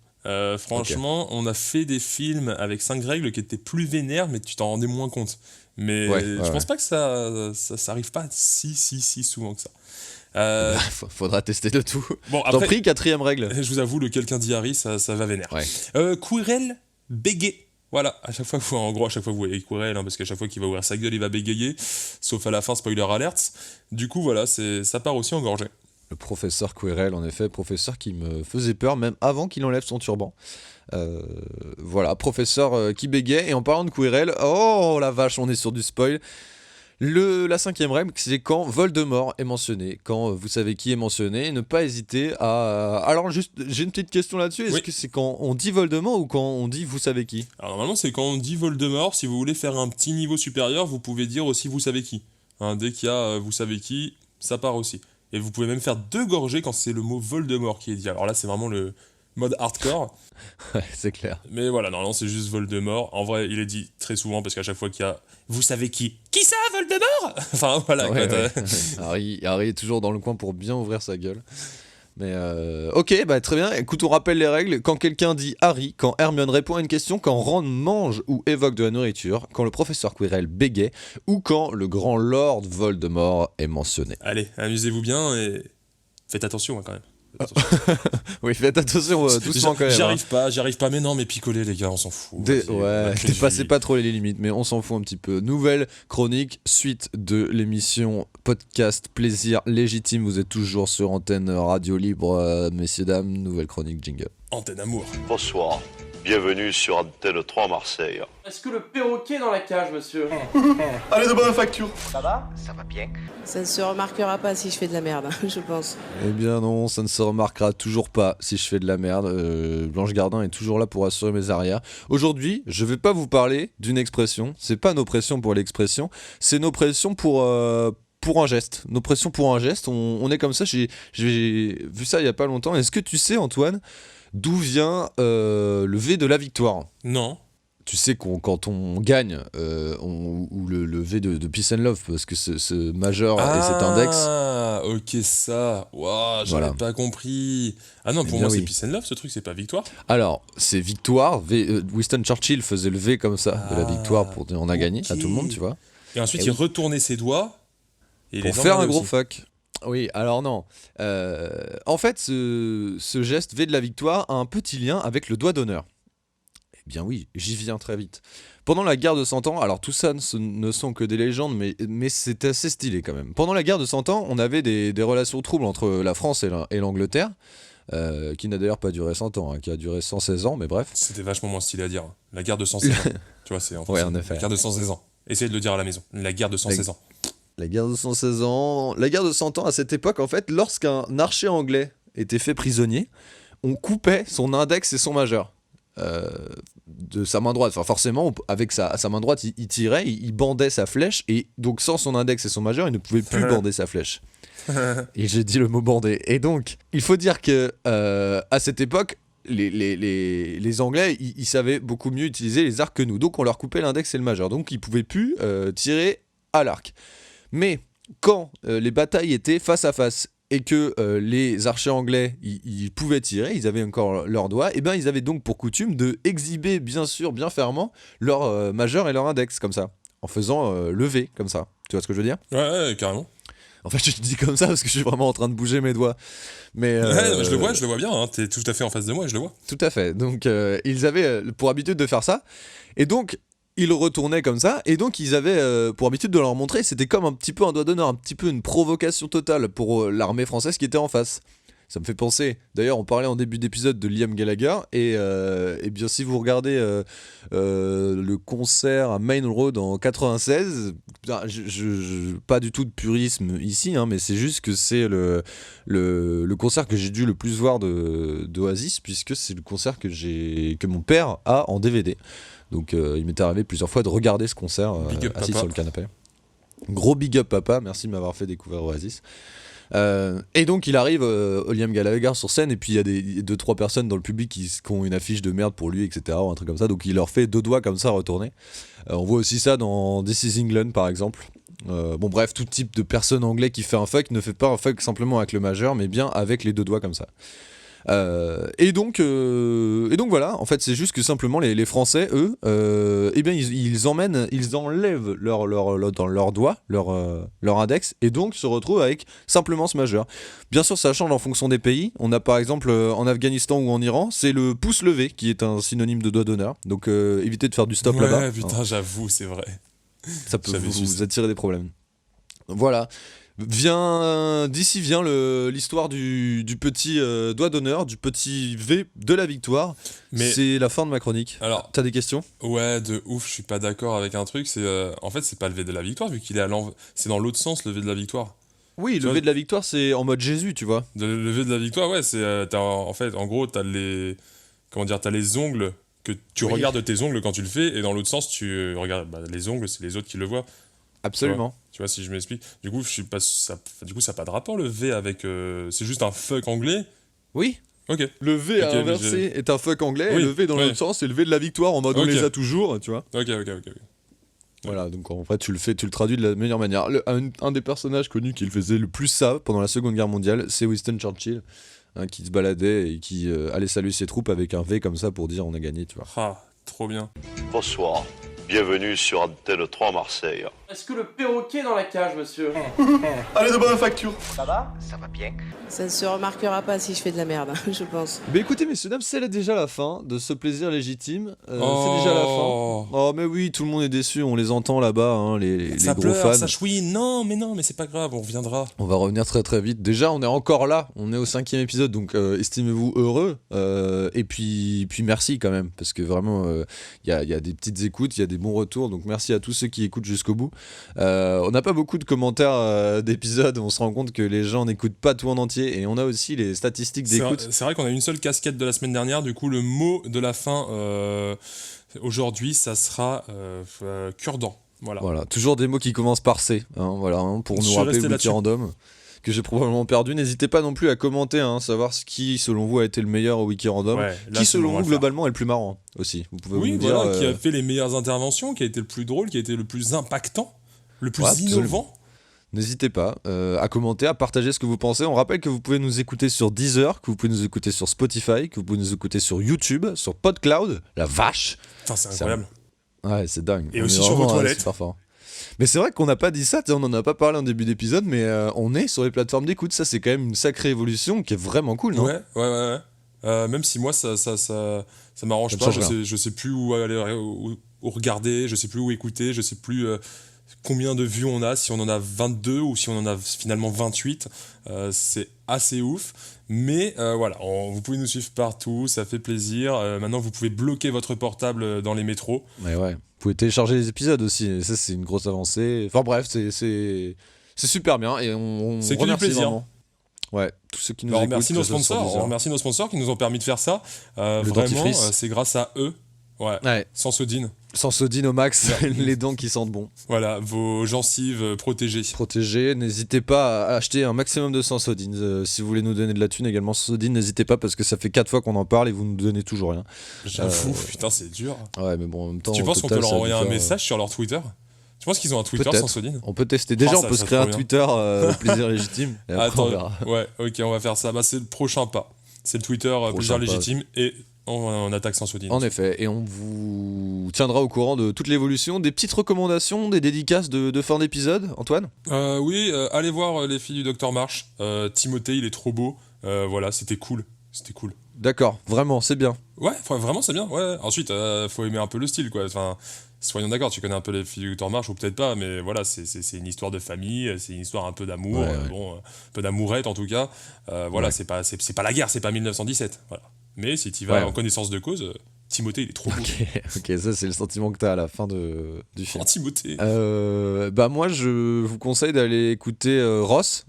Franchement, on a fait des films avec 5 règles qui étaient plus vénères, mais tu t'en rendais moins compte. Mais je pense pas que ça arrive pas si souvent que ça. Faudra tester de tout. Bon, T'en après, prie, quatrième règle. je vous avoue, le quelqu'un dit Harry, ça va vénère. Ouais. Quirrell, bégayer. Voilà, à chaque fois vous voyez Quirrell, hein, parce qu'à chaque fois qu'il va ouvrir sa gueule, il va bégayer. Sauf à la fin, spoiler alert. Du coup, voilà, ça part aussi en gorgée. Le professeur Quirrell, en effet, professeur qui me faisait peur même avant qu'il enlève son turban. Voilà, professeur qui bégait. Et en parlant de Quirrell, oh la vache, on est sur du spoil. La cinquième règle, c'est quand Voldemort est mentionné, quand vous savez qui est mentionné, ne pas hésiter à... Alors juste, j'ai une petite question là-dessus, est-ce Oui. que c'est quand on dit Voldemort ou quand on dit vous savez qui? Alors normalement, c'est quand on dit Voldemort, si vous voulez faire un petit niveau supérieur, vous pouvez dire aussi vous savez qui. Hein, dès qu'il y a vous savez qui, ça part aussi. Et vous pouvez même faire 2 gorgées quand c'est le mot Voldemort qui est dit. Alors là, c'est vraiment le mode hardcore. Ouais, c'est clair. Mais voilà, normalement, c'est juste Voldemort. En vrai, il est dit très souvent parce qu'à chaque fois qu'il y a vous savez qui. Qui ça, Voldemort? Enfin, voilà. Ouais, quoi, ouais. Harry est toujours dans le coin pour bien ouvrir sa gueule. Mais ok, bah très bien. Écoute, on rappelle les règles. Quand quelqu'un dit Harry, quand Hermione répond à une question, quand Ron mange ou évoque de la nourriture, quand le professeur Quirrell bégaye, ou quand le grand Lord Voldemort est mentionné. Allez, amusez-vous bien et faites attention hein, quand même. Oui, faites attention doucement quand même. J'y arrive pas, mais non, mais picoler les gars, on s'en fout. Vas-y, on a Ouais, qu'une dépassez vie. pas trop les limites, mais on s'en fout un petit peu. Nouvelle chronique, suite de l'émission podcast Plaisir Légitime. Vous êtes toujours sur antenne radio libre, messieurs, dames. Nouvelle chronique, jingle. Antenne amour. Bonsoir, bienvenue sur Antenne 3 Marseille. Est-ce que le perroquet est dans la cage, monsieur? Allez, de bonne facture. Ça va? Ça va bien. Ça ne se remarquera pas si je fais de la merde, je pense. Eh bien non, ça ne se remarquera toujours pas si je fais de la merde. Blanche Gardin est toujours là pour assurer mes arrières. Aujourd'hui, je vais pas vous parler d'une expression. C'est pas nos pressions pour l'expression, c'est nos pressions pour un geste. Nos pressions pour un geste. On est comme ça. J'ai vu ça il y a pas longtemps. Est-ce que tu sais, Antoine, d'où vient le V de la victoire? Non. Tu sais quand on gagne, ou le V de Peace and Love, parce que ce majeur et cet index. Ah, ok, ça. Waouh, j'avais Voilà. pas compris. Ah non, Eh pour bien moi, c'est oui. Peace and Love, ce truc, c'est pas victoire. Alors, c'est victoire. Winston Churchill faisait le V comme ça, de la victoire, pour dire on a gagné à ok. tout le monde, tu vois. Et ensuite, Eh il oui. retournait ses doigts. Et Pour faire un gros fuck. Oui, alors non. En fait, ce geste V de la victoire a un petit lien avec le doigt d'honneur. Eh bien oui, j'y viens très vite. Pendant la guerre de 100 ans, alors tout ça ne sont que des légendes, mais c'est assez stylé quand même. Pendant la guerre de 100 ans, on avait des relations troubles entre la France et l'Angleterre, qui n'a d'ailleurs pas duré 100 ans, hein, qui a duré 116 ans, mais bref. C'était vachement moins stylé à dire. Hein. La guerre de 116 ans. Tu vois, c'est en Ouais, français. en effet. La guerre de 116 ans. Essayez de le dire à la maison. La guerre de 116 ans. La guerre de 116 ans. La guerre de 100 ans, à cette époque, en fait, lorsqu'un archer anglais était fait prisonnier, on coupait son index et son majeur. De sa main droite, enfin forcément avec sa main droite il tirait, il bandait sa flèche, et donc sans son index et son majeur il ne pouvait plus bander sa flèche. Et j'ai dit le mot bander. Et donc il faut dire que à cette époque les Anglais ils savaient beaucoup mieux utiliser les arcs que nous, donc on leur coupait l'index et le majeur, donc ils pouvaient plus tirer à l'arc. Mais quand les batailles étaient face à face et que les archers anglais ils pouvaient tirer, ils avaient encore leurs doigts, et ben ils avaient donc pour coutume de exhiber bien sûr bien fermement leur majeur et leur index comme ça, en faisant le V comme ça. Tu vois ce que je veux dire? Ouais, carrément. En fait, je te dis comme ça parce que je suis vraiment en train de bouger mes doigts. Mais Ouais, je le vois bien, hein, t'es tout à fait en face de moi, je le vois. tout à fait. Donc ils avaient pour habitude de faire ça, et donc ils retournaient comme ça, et donc ils avaient pour habitude de leur montrer, c'était comme un petit peu un doigt d'honneur, un petit peu une provocation totale pour l'armée française qui était en face. Ça me fait penser, d'ailleurs on parlait en début d'épisode de Liam Gallagher, et bien si vous regardez le concert à Main Road en 96, pas du tout de purisme ici, hein, mais c'est juste que c'est le concert que j'ai dû le plus voir d'Oasis, puisque c'est le concert que mon père a en DVD. Donc il m'est arrivé plusieurs fois de regarder ce concert Big up, assis papa. sur le canapé. Gros big up papa, merci de m'avoir fait découvrir Oasis. Et donc il arrive Liam Gallagher sur scène, et puis il y a 2-3 personnes dans le public qui ont une affiche de merde pour lui, etc., ou un truc comme ça, donc il leur fait 2 doigts comme ça retournés. On voit aussi ça dans This Is England par exemple. Bon bref, tout type de personne anglais qui fait un fuck ne fait pas un fuck simplement avec le majeur, mais bien avec les 2 doigts comme ça. Et donc voilà, en fait c'est juste que simplement les Français, eux, eh bien ils enlèvent dans leur doigt, leur index, et donc se retrouvent avec simplement ce majeur. Bien sûr ça change en fonction des pays. On a par exemple en Afghanistan ou en Iran, c'est le pouce levé qui est un synonyme de doigt d'honneur, donc évitez de faire du stop là-bas. Ouais, putain, j'avoue, c'est vrai. Ça peut J'avais su ça. vous attirer des problèmes. Voilà. D'ici vient l'histoire du petit doigt d'honneur, du petit V de la victoire. Mais C'est la fin de ma chronique. alors, T'as des questions? ouais, de ouf, je suis pas d'accord avec un truc, c'est en fait, c'est pas le V de la victoire vu qu'il est c'est dans l'autre sens le V de la victoire. Oui, Tu le vois- V de la victoire, c'est en mode Jésus, tu vois. Le V de la victoire, ouais, c'est en fait, en gros, t'as les t'as les ongles que tu Oui. regardes tes ongles quand tu le fais, et dans l'autre sens, tu regardes les ongles, c'est les autres qui le voient. Absolument. Tu vois, si je m'explique. Du coup, je suis pas ça du coup, ça a pas de rapport le V avec c'est juste un fuck anglais. Oui. OK. Le V Ok, à inverser est un fuck anglais, et Oui, le V dans ouais. l'autre sens, c'est le V de la victoire en mode on Ok. les a toujours, tu vois. OK. Voilà, donc en fait tu le traduis de la meilleure manière. Un des personnages connus qui le faisait le plus ça pendant la Seconde Guerre mondiale, c'est Winston Churchill, hein, qui se baladait et qui allait saluer ses troupes avec un V comme ça pour dire on a gagné, tu vois. Ah, trop bien. Bonsoir. Bienvenue sur Antenne 3 Marseille. Est-ce que le perroquet est dans la cage, monsieur? Allez, de bonne facture. Ça va? Ça va bien. Ça ne se remarquera pas si je fais de la merde, je pense. Mais écoutez, messieurs, dames, c'est déjà la fin de ce plaisir légitime. C'est déjà la fin. Oh, mais oui, tout le monde est déçu, on les entend là-bas, hein, les Ça gros pleure, fans. ça chouine. Non, mais c'est pas grave, on reviendra. On va revenir très très vite. Déjà, on est encore là, on est au 5e épisode, donc estimez-vous heureux. Et puis merci quand même, parce que vraiment, il y a des petites écoutes, il y a des bons retours, donc merci à tous ceux qui écoutent jusqu'au bout. On n'a pas beaucoup de commentaires d'épisodes, on se rend compte que les gens n'écoutent pas tout en entier, et on a aussi les statistiques d'écoute. C'est vrai qu'on a une seule casquette de la semaine dernière, du coup le mot de la fin aujourd'hui ça sera cure-dent. Voilà. Toujours des mots qui commencent par C, hein, voilà, hein, pour Je nous suis rappeler resté le là-dessus. Wiki-Random, que j'ai probablement perdu. N'hésitez pas non plus à commenter, hein, savoir ce qui, selon vous, a été le meilleur au Wiki-Random, Ouais, là, qui, c'est selon bon, on va vous, le faire. globalement, est le plus marrant aussi. Vous pouvez Oui, nous voilà, dire... qui a fait les meilleures interventions, qui a été le plus drôle, qui a été le plus impactant, le plus Ouais, absolument. innovant. N'hésitez pas à commenter, à partager ce que vous pensez. On rappelle que vous pouvez nous écouter sur Deezer, que vous pouvez nous écouter sur Spotify, que vous pouvez nous écouter sur YouTube, sur PodCloud, la vache. Putain, c'est incroyable. Ouais, c'est dingue. Et On aussi est sur vos vraiment, toilettes. super fort. Mais c'est vrai qu'on n'a pas dit ça, on en a pas parlé en début d'épisode, mais on est sur les plateformes d'écoute. Ça, c'est quand même une sacrée évolution qui est vraiment cool, non? Ouais. Même si moi, ça m'arrange Ça te pas, change rien. je sais plus où aller, où regarder, je sais plus où écouter, je sais plus combien de vues on a, si on en a 22 ou si on en a finalement 28. C'est assez ouf. Mais voilà, vous pouvez nous suivre partout, ça fait plaisir. Maintenant, vous pouvez bloquer votre portable dans les métros. Mais ouais. Vous pouvez télécharger les épisodes aussi, et ça, c'est une grosse avancée. Enfin bref, c'est super bien, et on C'est que du remercie plaisir. vraiment. Ouais, tous ceux qui nous On écoutent. remercie nos que ce soit sur sponsors, Deezer. on remercie nos sponsors qui nous ont permis de faire ça. Le Vraiment, dentifrice. c'est grâce à eux. Ouais, Sans sodine. sans sodine au max, les dents qui sentent bon. Voilà, vos gencives protégées. Protégés, n'hésitez pas à acheter un maximum de sans sodine. Si vous voulez nous donner de la thune également sans sodine, n'hésitez pas, parce que ça fait 4 fois qu'on en parle et vous nous donnez toujours rien. J'avoue, putain, c'est dur. Ouais, mais bon, en même temps. Tu au penses qu'on total, peut leur ça va envoyer nous un faire, message sur leur Twitter? Je pense qu'ils ont un Twitter Peut-être. sans Soline. On peut tester. Déjà, Oh, on ça, peut se ça créer un trop bien. Twitter plaisir légitime. Et après, on verra. Attends, ouais, ok, on va faire ça. Bah, c'est le prochain pas. C'est le Twitter plaisir pas. légitime et on attaque sans Soline. En effet, et on vous tiendra au courant de toute l'évolution, des petites recommandations, des dédicaces de fin d'épisode, Antoine. Oui, allez voir les filles du Dr March. Timothée, il est trop beau. Voilà, c'était cool. C'était cool. D'accord, vraiment, c'est bien. Ouais, vraiment, c'est bien. Ouais. Ensuite, faut aimer un peu le style, quoi. Enfin, soyons d'accord, tu connais un peu les filles du Dr March ou peut-être pas, mais voilà, c'est une histoire de famille, c'est une histoire un peu d'amour, Ouais, ouais. bon, un peu d'amourette en tout cas. Voilà, Ouais. c'est pas la guerre, c'est pas 1917. Voilà. Mais si tu vas Ouais. en connaissance de cause, Timothée, il est trop beau. Ok, ça c'est le sentiment que t'as à la fin du film. Oh, Timothée. Bah moi je vous conseille d'aller écouter Ross,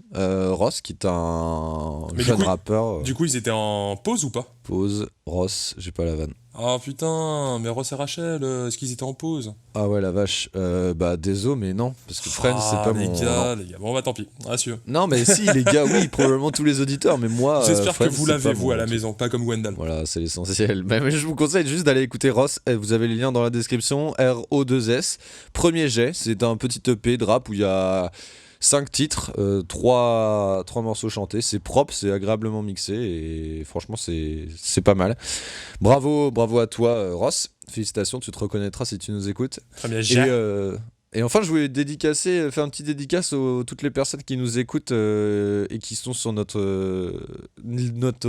qui est un Mais jeune du coup, rappeur. Du coup, ils étaient en pause ou pas? Pause, Ross, j'ai pas la vanne. Ah putain, mais Ross et Rachel, est-ce qu'ils étaient en pause? Ah ouais la vache, bah désolé mais non, parce que Friends c'est pas les mon... gars, non. les gars. Bon, bah tant pis, rassure. Non mais si les gars, oui, probablement tous les auditeurs, mais moi... J'espère que Friends, vous c'est l'avez, pas vous, mon à la truc. maison, pas comme Wendell. Voilà, c'est l'essentiel. Mais je vous conseille juste d'aller écouter Ross. Vous avez les liens dans la description. RO2S. Premier jet. C'est un petit EP de rap où il y a 5 titres, 3 morceaux chantés. C'est propre, c'est agréablement mixé et franchement, c'est pas mal. Bravo à toi, Ross. Félicitations, tu te reconnaîtras si tu nous écoutes. Premier Et, jet. et enfin, je voulais faire un petit dédicace aux toutes les personnes qui nous écoutent et qui sont sur notre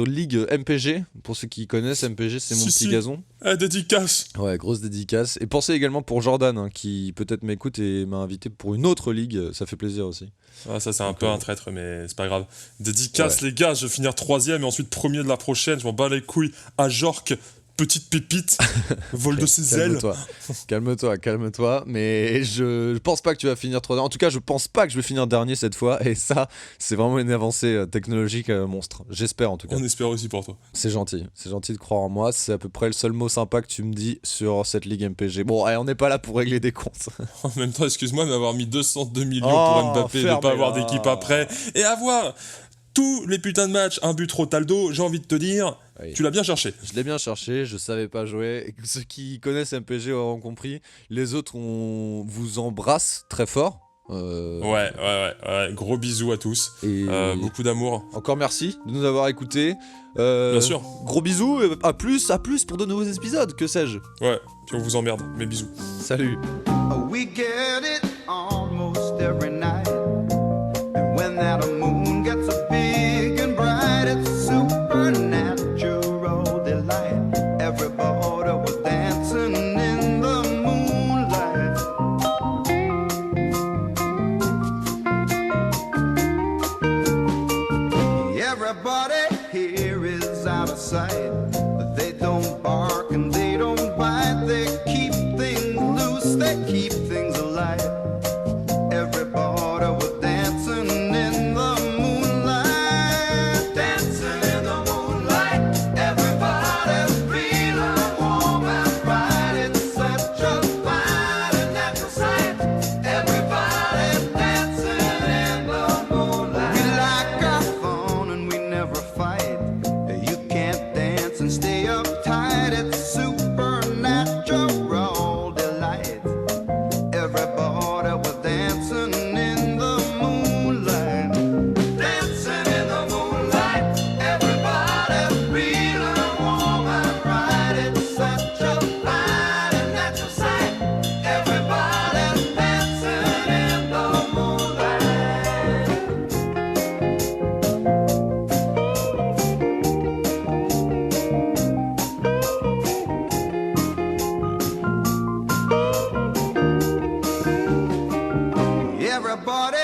ligue MPG. Pour ceux qui connaissent, MPG, c'est mon Si, petit si. gazon. Dédicace. Ouais, grosse dédicace. Et pensez également pour Jordan, hein, qui peut-être m'écoute et m'a invité pour une autre ligue. Ça fait plaisir aussi. Ah, ça, c'est un Donc, peu un traître, mais c'est pas grave. Dédicace, Ouais. les gars, je vais finir 3ème et ensuite premier de la prochaine. Je m'en bats les couilles. À Jork, petite pépite, vol de ses ailes. Calme-toi. Mais je pense pas que tu vas finir 3. En tout cas, je pense pas que je vais finir dernier cette fois. Et ça, c'est vraiment une avancée technologique monstre. J'espère en tout cas. On espère aussi pour toi. C'est gentil de croire en moi. C'est à peu près le seul mot sympa que tu me dis sur cette ligue MPG. Bon, allez, on n'est pas là pour régler des comptes. En même temps, excuse-moi, mais avoir mis 202 millions Oh, pour Mbappé, de pas avoir d'équipe après, et avoir tous les putains de matchs, un but Rotaldo, j'ai envie de te dire, Oui. tu l'as bien cherché. Je l'ai bien cherché, je savais pas jouer. Et ceux qui connaissent MPG auront compris. Les autres, on vous embrasse très fort. Ouais, gros bisous à tous. Et Beaucoup d'amour. encore merci de nous avoir écoutés. Bien sûr. Gros bisous, et à plus pour de nouveaux épisodes, que sais-je. Ouais, puis on vous emmerde, mais bisous. Salut. We get it almost every night. And when that moon gets so big and bright, it's supernatural delight. Everybody was dancing in the moonlight. Everybody here is out of sight. But they don't bark and they don't bite. They keep things loose, they keep things alive. Everybody was dancing in the moonlight. Dancing in the moonlight. Everybody's feeling warm and bright. It's such a fine and natural sight. Everybody's dancing in the moonlight. We like our fun and we never fight. You can't dance and stay uptight. It's supernatural delight. Everybody was dancing in the moonlight. Dancing in the moonlight. Everybody's feeling warm and bright. It's such a fine and natural sight. Everybody's dancing in the moonlight. Everybody